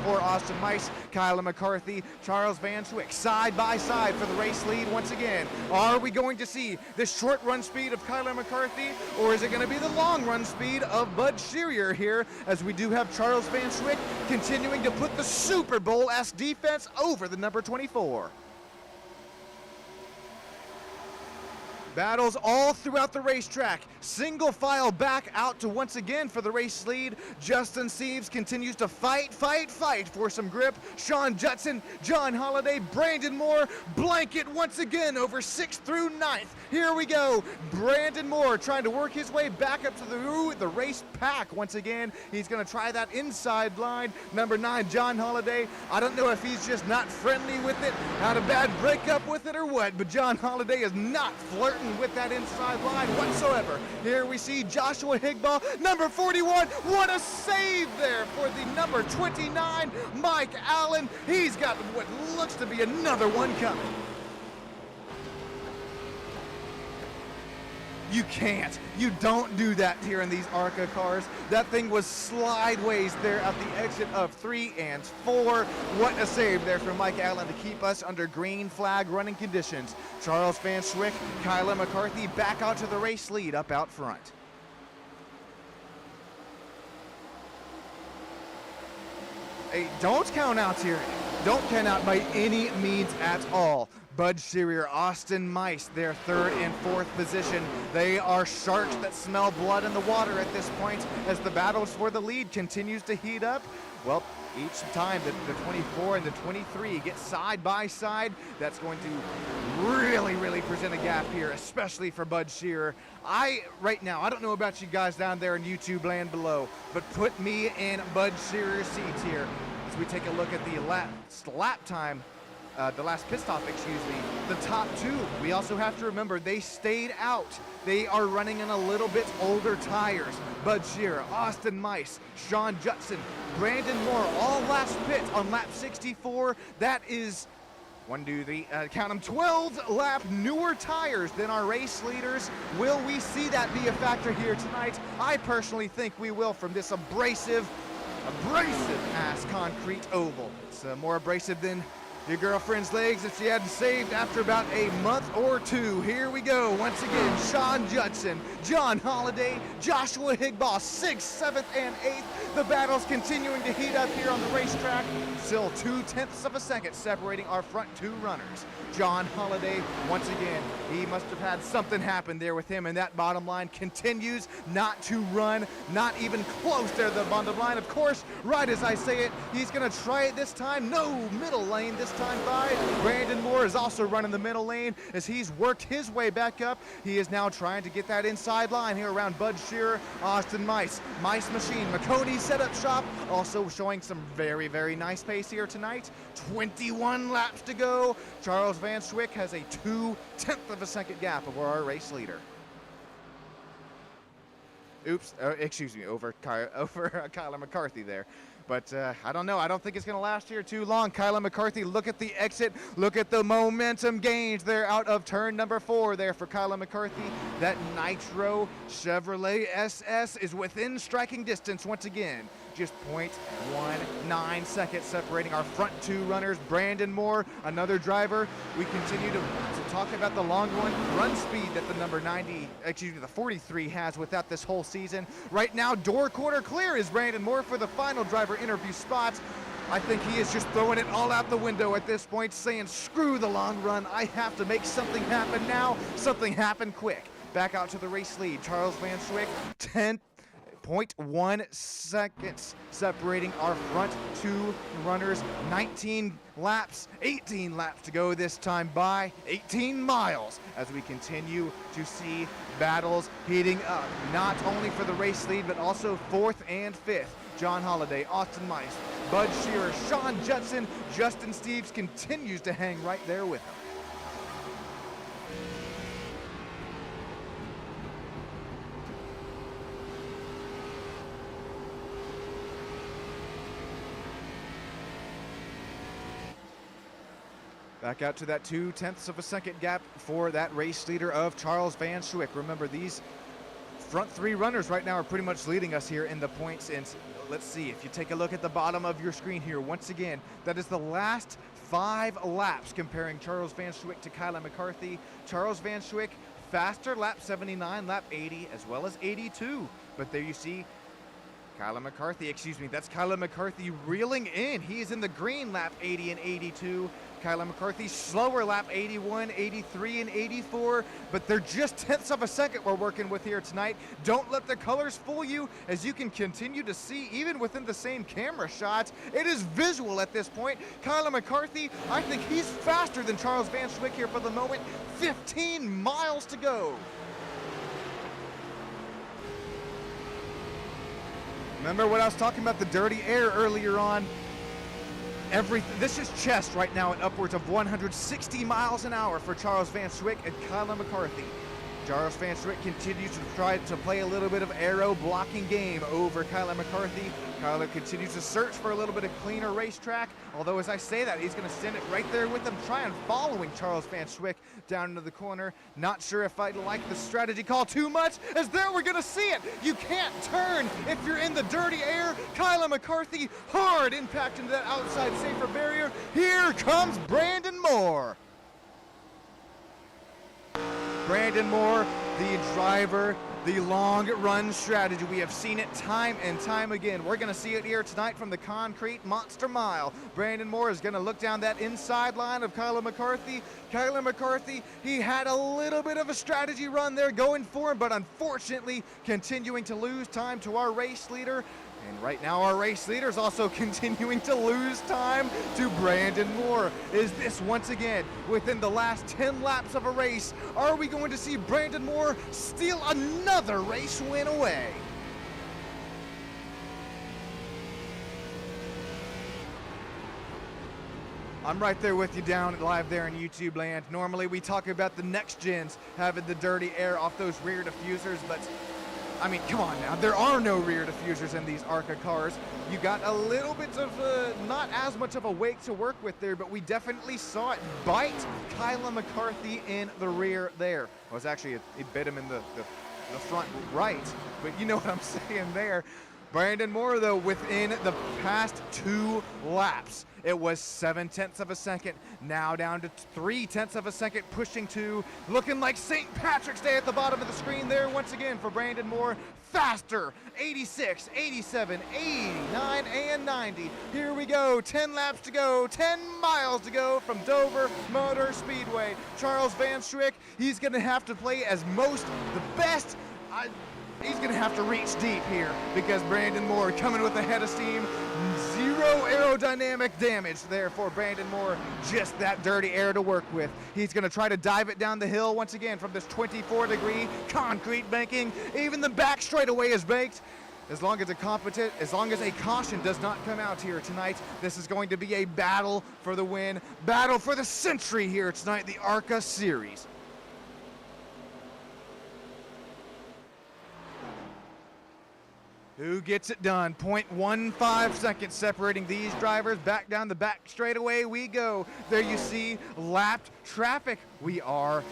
for Austin Mice, Kyler McCarthy, Charles Van Schwick, side by side for the race lead once again. Are we going to see the short run speed of Kyler McCarthy, or is it going to be the long run speed of Bud Shearer here, as we do have Charles Van Schwick continuing to put the Super Bowl-esque defense over the number 24. Battles all throughout the racetrack. Single file back out to once again for the race lead. Justin Steeves continues to fight for some grip. Sean Judson, John Holliday, Brandon Moore, blanket once again over 6th through 9th. Here we go. Brandon Moore trying to work his way back up to the race pack once again. He's going to try that inside line. Number 9, John Holliday. I don't know if he's just not friendly with it, had a bad breakup with it or what, but John Holliday is not flirting with that inside line whatsoever. Here we see Joshua Higball, number 41. What a save there for the number 29, Mike Allen. He's got what looks to be another one coming. You don't do that here in these ARCA cars. That thing was slideways there at the exit of 3 and 4. What a save there from Mike Allen to keep us under green flag running conditions. Charles Van Schwick, Kyla McCarthy back out to the race lead up out front. Hey, don't count out here. Don't count out by any means at all. Bud Shearer, Austin Mice, their 3rd and 4th position. They are sharks that smell blood in the water at this point as the battles for the lead continues to heat up. Well, each time the 24 and the 23 get side by side, that's going to really present a gap here, especially for Bud Shearer. Right now, I don't know about you guys down there in YouTube land below, but put me in Bud Shearer's seats here as we take a look at the lap time. The last pit stop, the top 2. We also have to remember they stayed out. They are running in a little bit older tires. Bud Shearer, Austin Mice, Sean Judson, Brandon Moore, all last pit on lap 64. That is 1, 2, 3, count them, 12 lap newer tires than our race leaders. Will we see that be a factor here tonight? I personally think we will from this abrasive ass concrete oval. It's more abrasive than your girlfriend's legs that she hadn't saved after about a month or 2. Here we go once again. Sean Judson, John Holliday, Joshua Higball, 6th, 7th, and 8th. The battle's continuing to heat up here on the racetrack. Still 0.2 of a second separating our front 2 runners. John Holliday, once again, he must have had something happen there with him, and that bottom line continues not to run, not even close there to the bottom line. Of course, right as I say it, he's going to try it this time. No middle lane this time by. Brandon Moore is also running the middle lane as he's worked his way back up. He is now trying to get that inside line here around Bud Shearer, Austin Mice, Mice Machine, McConey setup shop, also showing some very nice pace here tonight. 21 laps to go. Charles Van Schwick has a 0.2 of a second gap over our race leader. Oops, excuse me, over Kyla McCarthy there. But I don't know. I don't think it's going to last here too long. Kyla McCarthy, look at the exit. Look at the momentum gains there out of turn number 4 there for Kyla McCarthy. That Nitro Chevrolet SS is within striking distance once again. Just 0.19 seconds separating our front 2 runners. Brandon Moore, another driver. We continue to talk about the long run speed that the 43 has without this whole season. Right now, door quarter clear is Brandon Moore for the final driver interview spots. I think he is just throwing it all out the window at this point, saying, screw the long run. I have to make something happen now, something happen quick. Back out to the race lead. Charles Van Schwick, 10.1 seconds separating our front 2 runners. 18 laps to go this time by 18 miles as we continue to see battles heating up, not only for the race lead but also 4th and 5th. John Holliday, Austin Mice, Bud Shearer, Sean Judson, Justin Steeves continues to hang right there with him. Back out to that 0.2 of a second gap for that race leader of Charles Van Schwick. Remember, these front 3 runners right now are pretty much leading us here in the points. And let's see, if you take a look at the bottom of your screen here, once again, that is the last 5 laps comparing Charles Van Schwick to Kyla McCarthy. Charles Van Schwick, faster, lap 79, lap 80, as well as 82. But there you see, Kyler McCarthy, excuse me, that's Kyler McCarthy reeling in. He is in the green lap 80 and 82. Kyler McCarthy slower lap 81, 83, and 84, but they're just tenths of a second we're working with here tonight. Don't let the colors fool you, as you can continue to see even within the same camera shots. It is visual at this point. Kyler McCarthy, I think he's faster than Charles Van Schwick here for the moment. 15 miles to go. Remember what I was talking about, the dirty air earlier on? This is chest right now at upwards of 160 miles an hour for Charles Van Schwick and Kyler McCarthy. Charles Van Schwick continues to try to play a little bit of aero blocking game over Kyler McCarthy. Kyler continues to search for a little bit of cleaner racetrack, although as I say that, he's going to send it right there with him, trying following Charles Van Schwick down into the corner. Not sure if I like the strategy call too much, as there we're going to see it. You can't turn if you're in the dirty air. Kyler McCarthy, hard impact into that outside safer barrier. Here comes Brandon Moore. Brandon Moore, the driver, the long run strategy. We have seen it time and time again. We're going to see it here tonight from the concrete monster mile. Brandon Moore is going to look down that inside line of Kyler McCarthy. Kyler McCarthy, he had a little bit of a strategy run there going for him, but unfortunately continuing to lose time to our race leader. And right now our race leader is also continuing to lose time to Brandon Moore. Is this once again within the last 10 laps of a race? Are we going to see Brandon Moore steal another race win away? I'm right there with you down live there in YouTube land. Normally we talk about the next gens having the dirty air off those rear diffusers, but I mean, come on now. There are no rear diffusers in these ARCA cars. You got a little bit of, not as much of a wake to work with there, but we definitely saw it bite Kyler McCarthy in the rear there. Well, it was actually, it bit him in the front right, but you know what I'm saying there. Brandon Moore, though, within the past 2 laps, it was 7/10 of a second, now down to 3/10 of a second, pushing 2, looking like St. Patrick's Day at the bottom of the screen there once again for Brandon Moore. Faster, 86, 87, 89, and 90. Here we go, 10 laps to go, 10 miles to go from Dover Motor Speedway. Charles Van Schwick, he's going to have to play as the best. He's going to have to reach deep here because Brandon Moore coming with a head of steam. 0 aerodynamic damage there for Brandon Moore. Just that dirty air to work with. He's going to try to dive it down the hill once again from this 24-degree concrete banking. Even the back straightaway is baked. As long as a caution does not come out here tonight, this is going to be a battle for the win, battle for the century here tonight, the ARCA Series. Who gets it done? 0.15 seconds separating these drivers. Back down the back straightaway we go. There you see lapped traffic. We are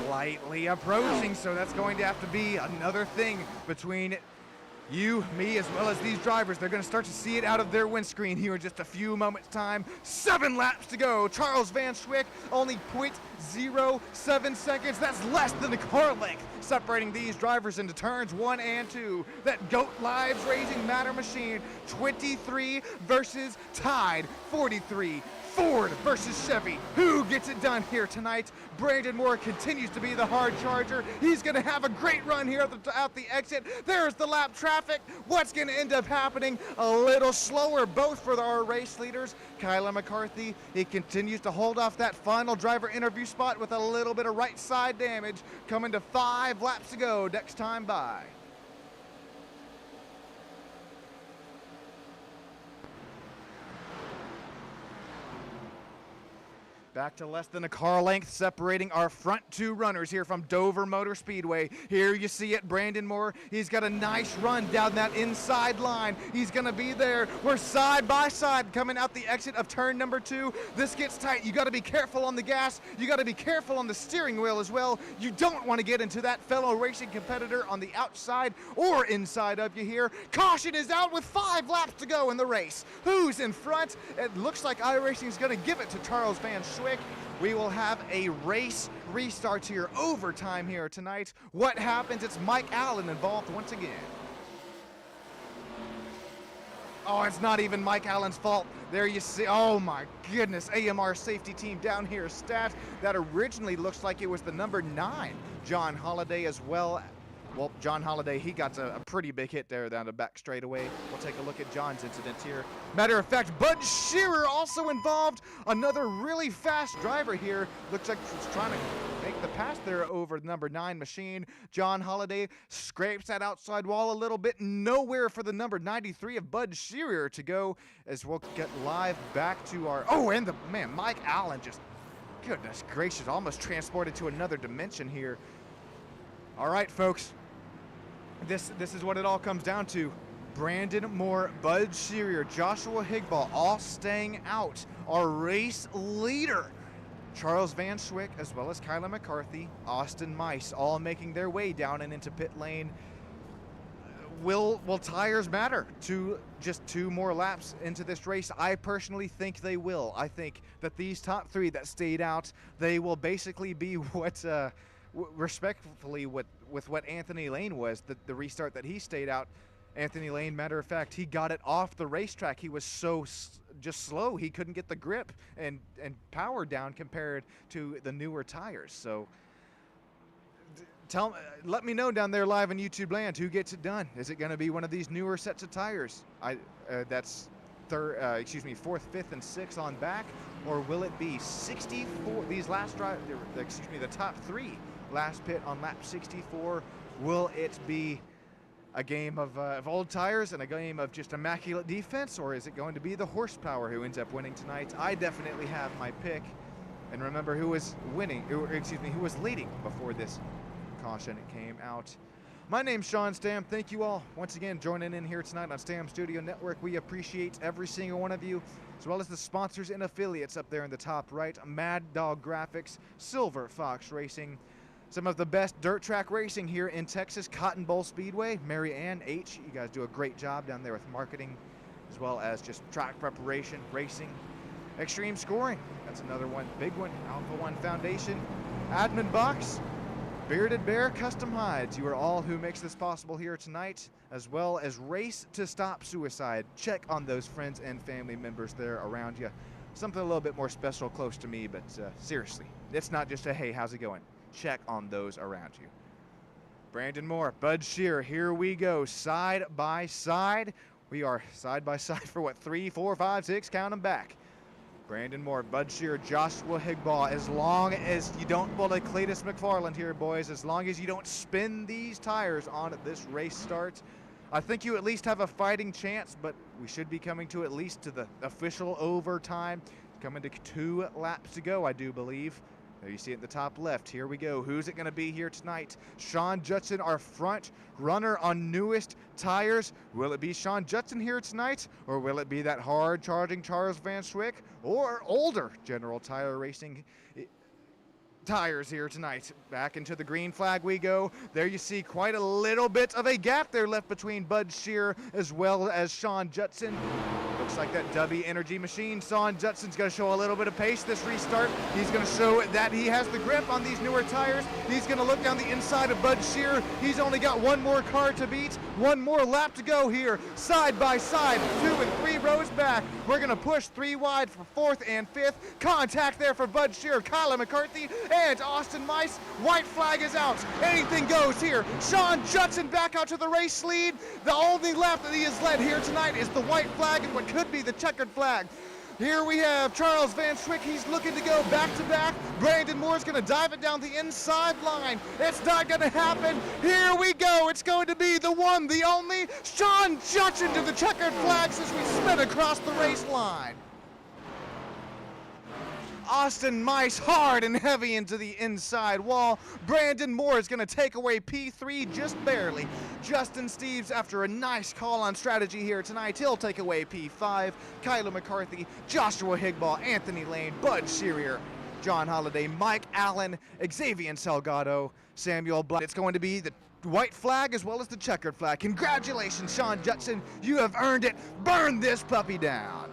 slightly approaching, so that's going to have to be another thing between you, me, as well as these drivers. They're going to start to see it out of their windscreen here in just a few moments' time. 7 laps to go. Charles Van Schwick, only 0.07 seconds. That's less than the car length separating these drivers into turns 1 and 2. That GOAT Lives Racing Matter machine, 23 versus tied 43. Ford versus Chevy. Who gets it done here tonight? Brandon Moore continues to be the hard charger. He's going to have a great run here out the exit. There's the lap traffic. What's going to end up happening? A little slower, both for our race leaders. Kyler McCarthy, he continues to hold off that final driver interview spot with a little bit of right side damage. Coming to 5 laps to go next time by. Back to less than a car length separating our front 2 runners here from Dover Motor Speedway. Here you see it, Brandon Moore. He's got a nice run down that inside line. He's going to be there. We're side by side coming out the exit of turn number 2. This gets tight. You got to be careful on the gas. You got to be careful on the steering wheel as well. You don't want to get into that fellow racing competitor on the outside or inside of you here. Caution is out with 5 laps to go in the race. Who's in front? It looks like iRacing is going to give it to Charles Van Schwick. We will have a race restart here, overtime here tonight. What happens? It's Mike Allen involved once again. Oh, it's not even Mike Allen's fault. There you see. Oh my goodness. AMR safety team down here. Stat that originally looks like it was the number 9, John Holiday, as well. Well, John Holiday, he got a pretty big hit there down the back straightaway. We'll take a look at John's incident here. Matter of fact, Bud Shearer also involved. Another really fast driver here. Looks like he's trying to make the pass there over the number 9 machine. John Holiday scrapes that outside wall a little bit. Nowhere for the number 93 of Bud Shearer to go, as we'll get live back to our... Oh, and the man, Mike Allen just, goodness gracious, almost transported to another dimension here. All right, folks. This is what it all comes down to. Brandon Moore, Bud Shearer, Joshua Higball all staying out. Our race leader, Charles Van Schwick, as well as Kyla McCarthy, Austin Mice, all making their way down and into pit lane. Will tires matter to just 2 more laps into this race? I personally think they will. I think that these top 3 that stayed out, they will basically be what... respectfully with what Anthony Lane was, the restart that he stayed out. Anthony Lane, matter of fact, he got it off the racetrack. He was so just slow, he couldn't get the grip and power down compared to the newer tires. So let me know down there live on YouTube land who gets it done. Is it going to be one of these newer sets of tires? That's fourth, fifth, and sixth on back, or will it be 64? These last the top 3 last pit on lap 64. Will it be a game of old tires and a game of just immaculate defense, or is it going to be the horsepower who ends up winning tonight? I definitely have my pick. And remember who was who was leading before this caution came out. My name's Sean Stam. Thank you all once again joining in here tonight on Stam Studio Network. We appreciate every single one of you, as well as the sponsors and affiliates up there in the top right. Mad Dog Graphics, Silver Fox Racing, some of the best dirt track racing here in Texas, Cotton Bowl Speedway, Mary Ann H. You guys do a great job down there with marketing, as well as just track preparation, racing, extreme scoring. That's another one, big one. Alpha One Foundation, Admin Box, Bearded Bear Custom Hides. You are all who makes this possible here tonight, as well as Race to Stop Suicide. Check on those friends and family members there around you. Something a little bit more special close to me, but seriously, it's not just a hey, how's it going? Check on those around you. Brandon Moore, Bud Shearer, here we go, side by side. We are side by side for what, 3, 4, 5, 6, count them back. Brandon Moore, Bud Shearer, Joshua Higball. As long as you don't pull a Cletus McFarland here, boys, as long as you don't spin these tires on this race start, I think you at least have a fighting chance, but we should be coming to at least to the official overtime. Coming to 2 laps to go, I do believe. There you see it in the top left. Here we go. Who's it going to be here tonight? Sean Judson, our front runner on newest tires. Will it be Sean Judson here tonight, or will it be that hard-charging Charles Van Schwick, or older General Tire Racing tires here tonight? Back into the green flag we go. There you see quite a little bit of a gap there left between Bud Shearer as well as Sean Judson. Looks like that Dubby Energy machine. Sean Judson's going to show a little bit of pace this restart. He's going to show that he has the grip on these newer tires. He's going to look down the inside of Bud Shearer. He's only got 1 more car to beat. 1 more lap to go here. Side by side, 2 and 3 rows back. We're going to push 3 wide for 4th and 5th. Contact there for Bud Shearer, Kyla McCarthy, and Austin Mice. White flag is out. Anything goes here. Sean Judson back out to the race lead. The only lap that he has led here tonight is the white flag and what could be the checkered flag. Here we have Charles Van Schwick. He's looking to go back to back. Brandon Moore's going to dive it down the inside line. It's not going to happen. Here we go. It's going to be the one, the only Sean Judson to the checkered flags as we spin across the race line. Austin Mice hard and heavy into the inside wall. Brandon Moore is going to take away P3 just barely. Justin Steves, after a nice call on strategy here tonight, he'll take away P5. Kyla McCarthy, Joshua Higball, Anthony Lane, Bud Shearer, John Holiday, Mike Allen, Xavier Salgado, Samuel Black. It's going to be the white flag as well as the checkered flag. Congratulations, Sean Judson. You have earned it. Burn this puppy down.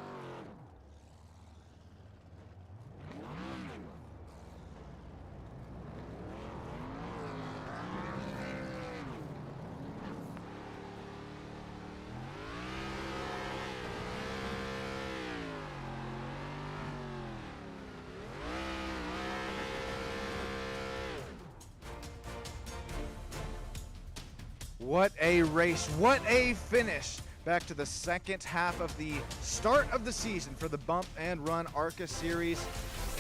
What a race, what a finish. Back to the second half of the start of the season for the Bump and Run ARCA Series.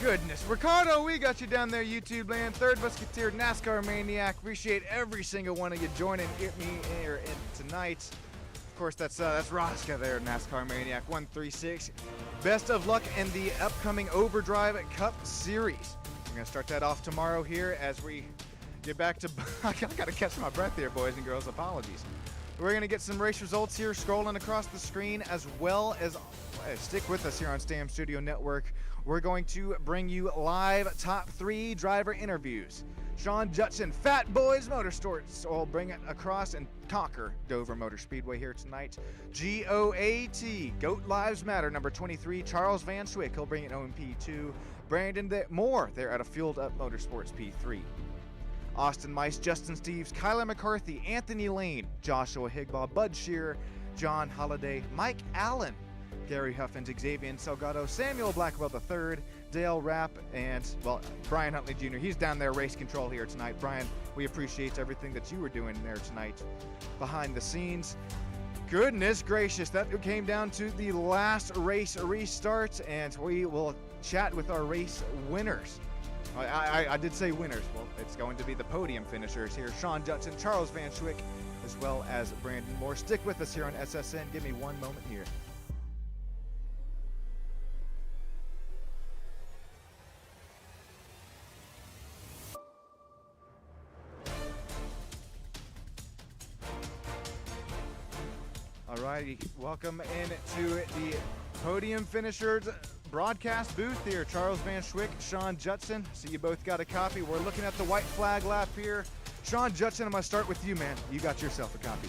Goodness, Ricardo, we got you down there, YouTube land. Third Musketeer, NASCAR Maniac. Appreciate every single one of you joining me here tonight. Of course, that's Rosca there, NASCAR Maniac 136. Best of luck in the upcoming Overdrive Cup Series. We're gonna start that off tomorrow here as we get back to. I gotta catch my breath here, boys and girls. Apologies. We're gonna get some race results here, scrolling across the screen, as well as stick with us here on Stam Studio Network. We're going to bring you live top 3 driver interviews. Sean Judson, Fat Boys Motorsports, will bring it across and conquer Dover Motor Speedway here tonight. GOAT, Goat Lives Matter, number 23, Charles Van Schwick, he'll bring it home in P2. Brandon Moore, they're at a Fueled Up Motorsports P3. Austin Mice, Justin Steves, Kyler McCarthy, Anthony Lane, Joshua Higbaugh, Bud Shearer, John Holliday, Mike Allen, Gary Huffins, Xavier Salgado, Samuel Blackwell III, Dale Rapp, and, well, Brian Huntley Jr. He's down there race control here tonight. Brian, we appreciate everything that you were doing there tonight behind the scenes. Goodness gracious, that came down to the last race restart, and we will chat with our race winners. I did say winners. Well, it's going to be the podium finishers here. Sean Judson, Charles Van Schwick, as well as Brandon Moore. Stick with us here on SSN. Give me one moment here. Alrighty, welcome into the podium finishers broadcast booth here. Charles Van Schwick, Sean Judson. So you both got a copy. We're looking at the white flag lap here. Sean Judson, I'm gonna start with you, man. You got yourself a copy.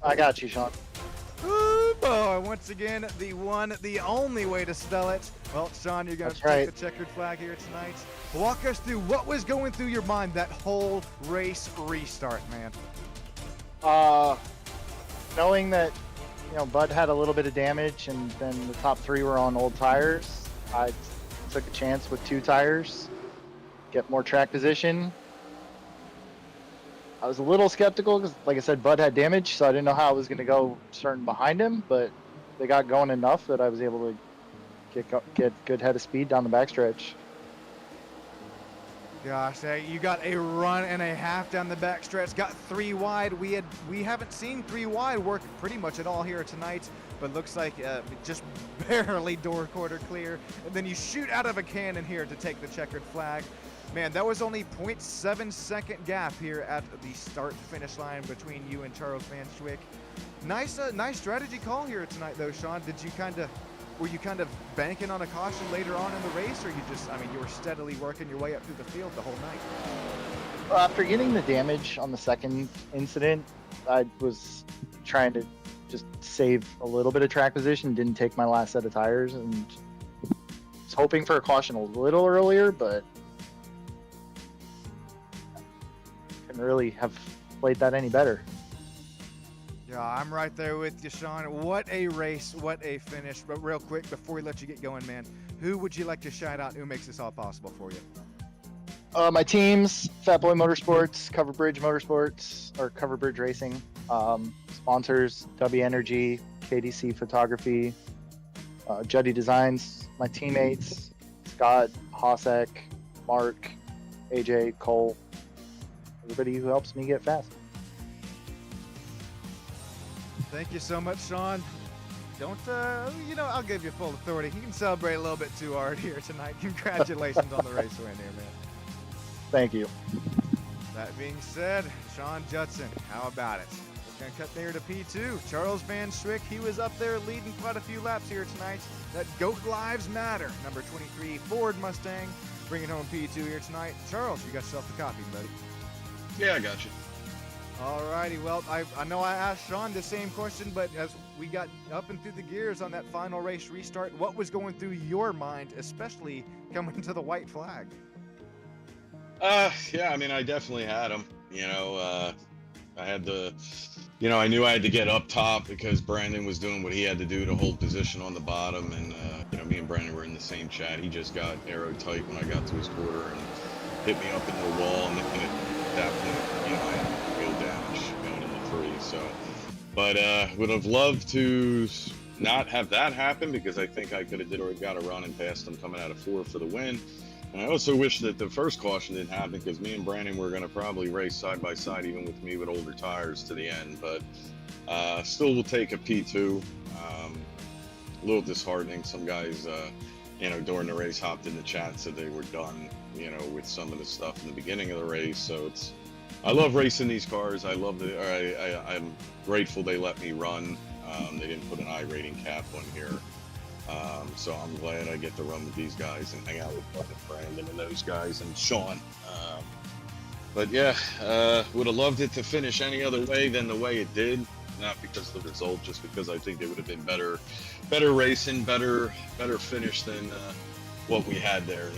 I got you, Sean. Ooh, boy, once again, the one, the only way to spell it. Well, Sean, you're gonna That's take right. the checkered flag here tonight. Walk us through what was going through your mind that whole race restart, man. Knowing that, Bud had a little bit of damage and then the top 3 were on old tires, I took a chance with 2 tires, get more track position. I was a little skeptical because, like I said, Bud had damage, so I didn't know how I was going to go starting behind him, but they got going enough that I was able to get good head of speed down the backstretch. Gosh, you got a run and a half down the backstretch, got 3 wide. We haven't seen 3 wide work pretty much at all here tonight, but looks like just barely door quarter clear. And then you shoot out of a cannon here to take the checkered flag. Man, that was only 0.7 second gap here at the start finish line between you and Charles Van Schwick. Nice strategy call here tonight though, Sean. Were you kind of banking on a caution later on in the race, or you were steadily working your way up through the field the whole night? Well, after getting the damage on the second incident, I was trying to just save a little bit of track position, didn't take my last set of tires, and was hoping for a caution a little earlier, but couldn't really have played that any better. Yeah, I'm right there with you, Sean. What a race, what a finish. But real quick, before we let you get going, man, who would you like to shout out? Who makes this all possible for you? My teams, Fat Boy Motorsports, Cover Bridge Motorsports, or Cover Bridge Racing. Sponsors, W Energy, KDC Photography, Juddy Designs, my teammates, Scott, Hosek, Mark, AJ, Cole, everybody who helps me get fast. Thank you so much, Sean. Don't, I'll give you full authority. You can celebrate a little bit too hard here tonight. Congratulations on the race win here, man. Thank you. That being said, Sean Judson, how about it? We're going to cut there to P2. Charles Van Schwick, he was up there leading quite a few laps here tonight. That Goat Lives Matter, number 23 Ford Mustang, bringing home P2 here tonight. Charles, you got yourself a copy, buddy. Yeah, I got you. Alrighty, well, I know I asked Sean the same question, but as we got up and through the gears on that final race restart, what was going through your mind, especially coming to the white flag? Yeah, I definitely had him. I had to, I knew I had to get up top because Brandon was doing what he had to do to hold position on the bottom, and me and Brandon were in the same chat. He just got arrow tight when I got to his quarter and hit me up into the wall, and at that point, I had wheel damage So, but would have loved to not have that happen, because I think I could have got a run and passed him coming out of 4 for the win. And I also wish that the first caution didn't happen, because me and Brandon were going to probably race side by side, even with me with older tires, to the end. But still will take a P2. A little disheartening. Some guys, during the race hopped in the chat, said they were done, with some of the stuff in the beginning of the race. So I love racing these cars. I'm grateful they let me run. They didn't put an iRating cap on here. So I'm glad I get to run with these guys and hang out with Brandon and those guys and Sean. But yeah, would have loved it to finish any other way than the way it did. Not because of the result, just because I think it would have been better racing, better finish than what we had there.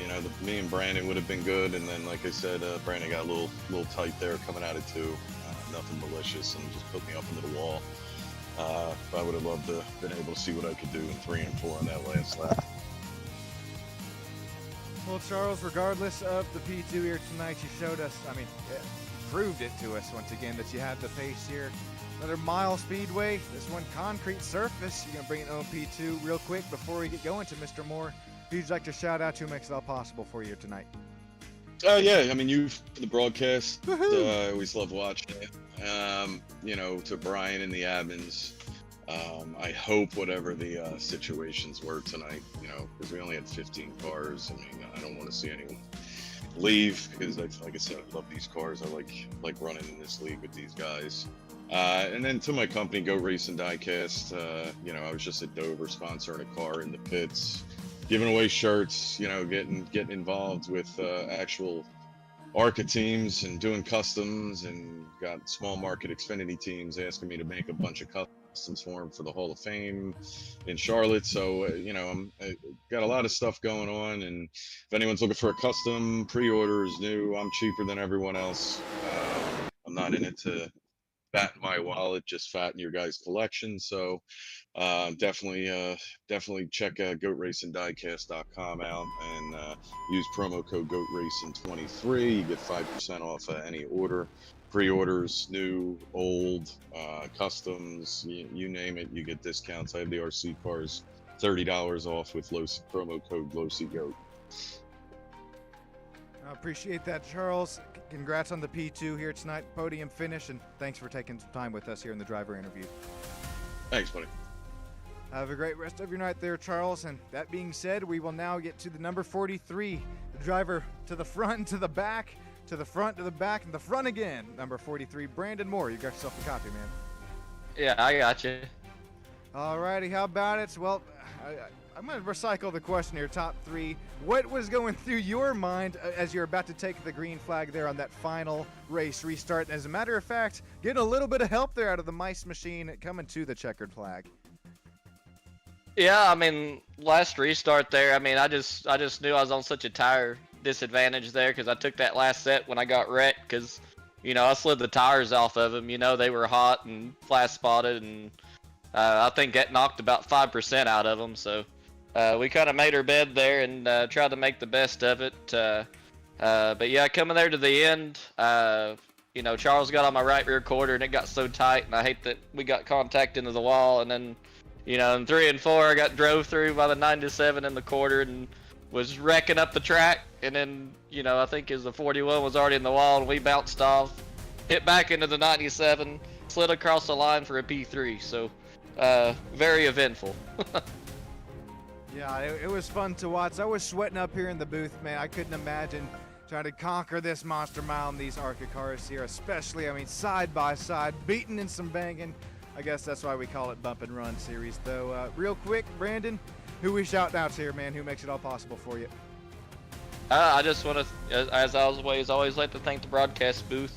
Me and Brandon would have been good, and then like I said, Brandon got a little tight there coming out of 2. Nothing malicious, and just put me up into the wall. I would have loved to have been able to see what I could do in 3 and 4 on that last lap. Well, Charles, regardless of the P2 here tonight, you showed us, proved it to us once again that you had the pace here. Another mile speedway, this one concrete surface. You're going to bring it on P2 real quick before we get going to Mr. Moore. Who would you like to shout out to who makes it all possible for you tonight? Yeah, you for the broadcast. I always love watching it. To Brian and the admins. I hope whatever the situations were tonight, because we only had 15 cars. I don't want to see anyone leave, because like I said, I love these cars. I like running in this league with these guys. And then to my company, Go Racing Diecast, I was just at Dover sponsoring a car in the pits, giving away shirts, getting involved with actual ARCA teams and doing customs, and got small market Xfinity teams asking me to make a bunch of customs for them for the Hall of Fame in Charlotte. So, I got a lot of stuff going on, and if anyone's looking for a custom, pre-order is new. I'm cheaper than everyone else. I'm not in it to fatten my wallet, just fatten your guys' collection. So definitely check goatracingdiecast.com out and use promo code GOATRACING23. You get 5% off any order. Pre-orders, new, old, customs, you name it, you get discounts. I have the RC cars $30 off with promo code LOCGOAT. I appreciate that, Charles. Congrats on the P2 here tonight, podium finish, and thanks for taking some time with us here in the driver interview. Thanks, buddy. Have a great rest of your night there, Charles. And that being said, we will now get to the number 43, the driver to the front, to the back, to the front, to the back, and the front again. Number 43, Brandon Moore. You got yourself a copy, man. Yeah, I got you. Alrighty, how about it? Well, I'm going to recycle the question here, top 3. What was going through your mind as you're about to take the green flag there on that final race restart? And as a matter of fact, getting a little bit of help there out of the mice machine coming to the checkered flag. Yeah, last restart there, I just knew I was on such a tire disadvantage there, because I took that last set when I got wrecked, because, I slid the tires off of them. They were hot and flat spotted, and I think that knocked about 5% out of them. So we kind of made our bed there and tried to make the best of it. But yeah, coming there to the end, Charles got on my right rear quarter and it got so tight, and I hate that we got contact into the wall. And then, in 3 and 4, I got drove through by the 97 in the quarter and was wrecking up the track. And then, I think as the 41 was already in the wall, and we bounced off, hit back into the 97, slid across the line for a P3. So very eventful. Yeah, it was fun to watch. I was sweating up here in the booth, man. I couldn't imagine trying to conquer this monster mile in these ARCA cars here, especially, side by side, beating and some banging. I guess that's why we call it Bump and Run series, though. Real quick, Brandon, who we shouting out to here, man? Who makes it all possible for you? I just want to, as always like to thank the broadcast booth.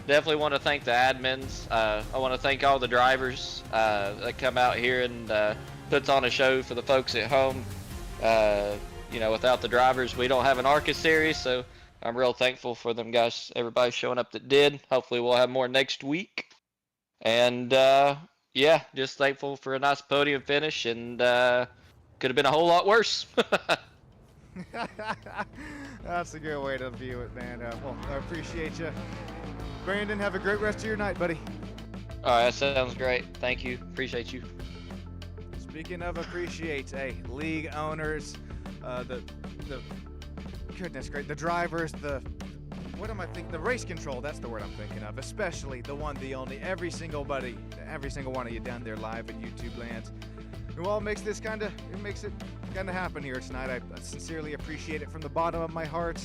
Definitely want to thank the admins. I want to thank all the drivers that come out here and puts on a show for the folks at home. Without the drivers, we don't have an ARCA series, so I'm real thankful for them guys, everybody showing up that did. Hopefully we'll have more next week. And yeah, just thankful for a nice podium finish, and could have been a whole lot worse. That's a good way to view it, man. Well, I appreciate you. Brandon, have a great rest of your night, buddy. All right, that sounds great. Thank you. Appreciate you. Speaking of appreciate, hey, league owners, the goodness great, the drivers, what am I thinking? The race control, that's the word I'm thinking of. Especially the one, the only, every single one of you down there live at YouTube land, who all makes this makes it kind of happen here tonight. I sincerely appreciate it from the bottom of my heart.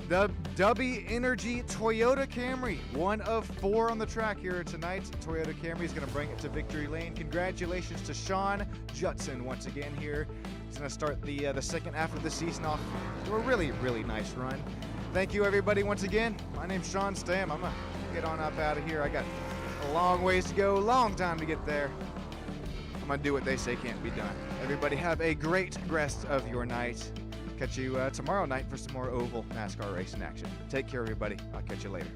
The Dover Energy Toyota Camry, one of 4 on the track here tonight. Toyota Camry is going to bring it to victory lane. Congratulations to Sean Judson once again here. He's going to start the second half of the season off to a really, really nice run. Thank you, everybody, once again. My name's Sean Stam. I'm going to get on up out of here. I got a long ways to go, long time to get there. I'm going to do what they say can't be done. Everybody have a great rest of your night. Catch you tomorrow night for some more oval NASCAR racing action. Take care, everybody. I'll catch you later.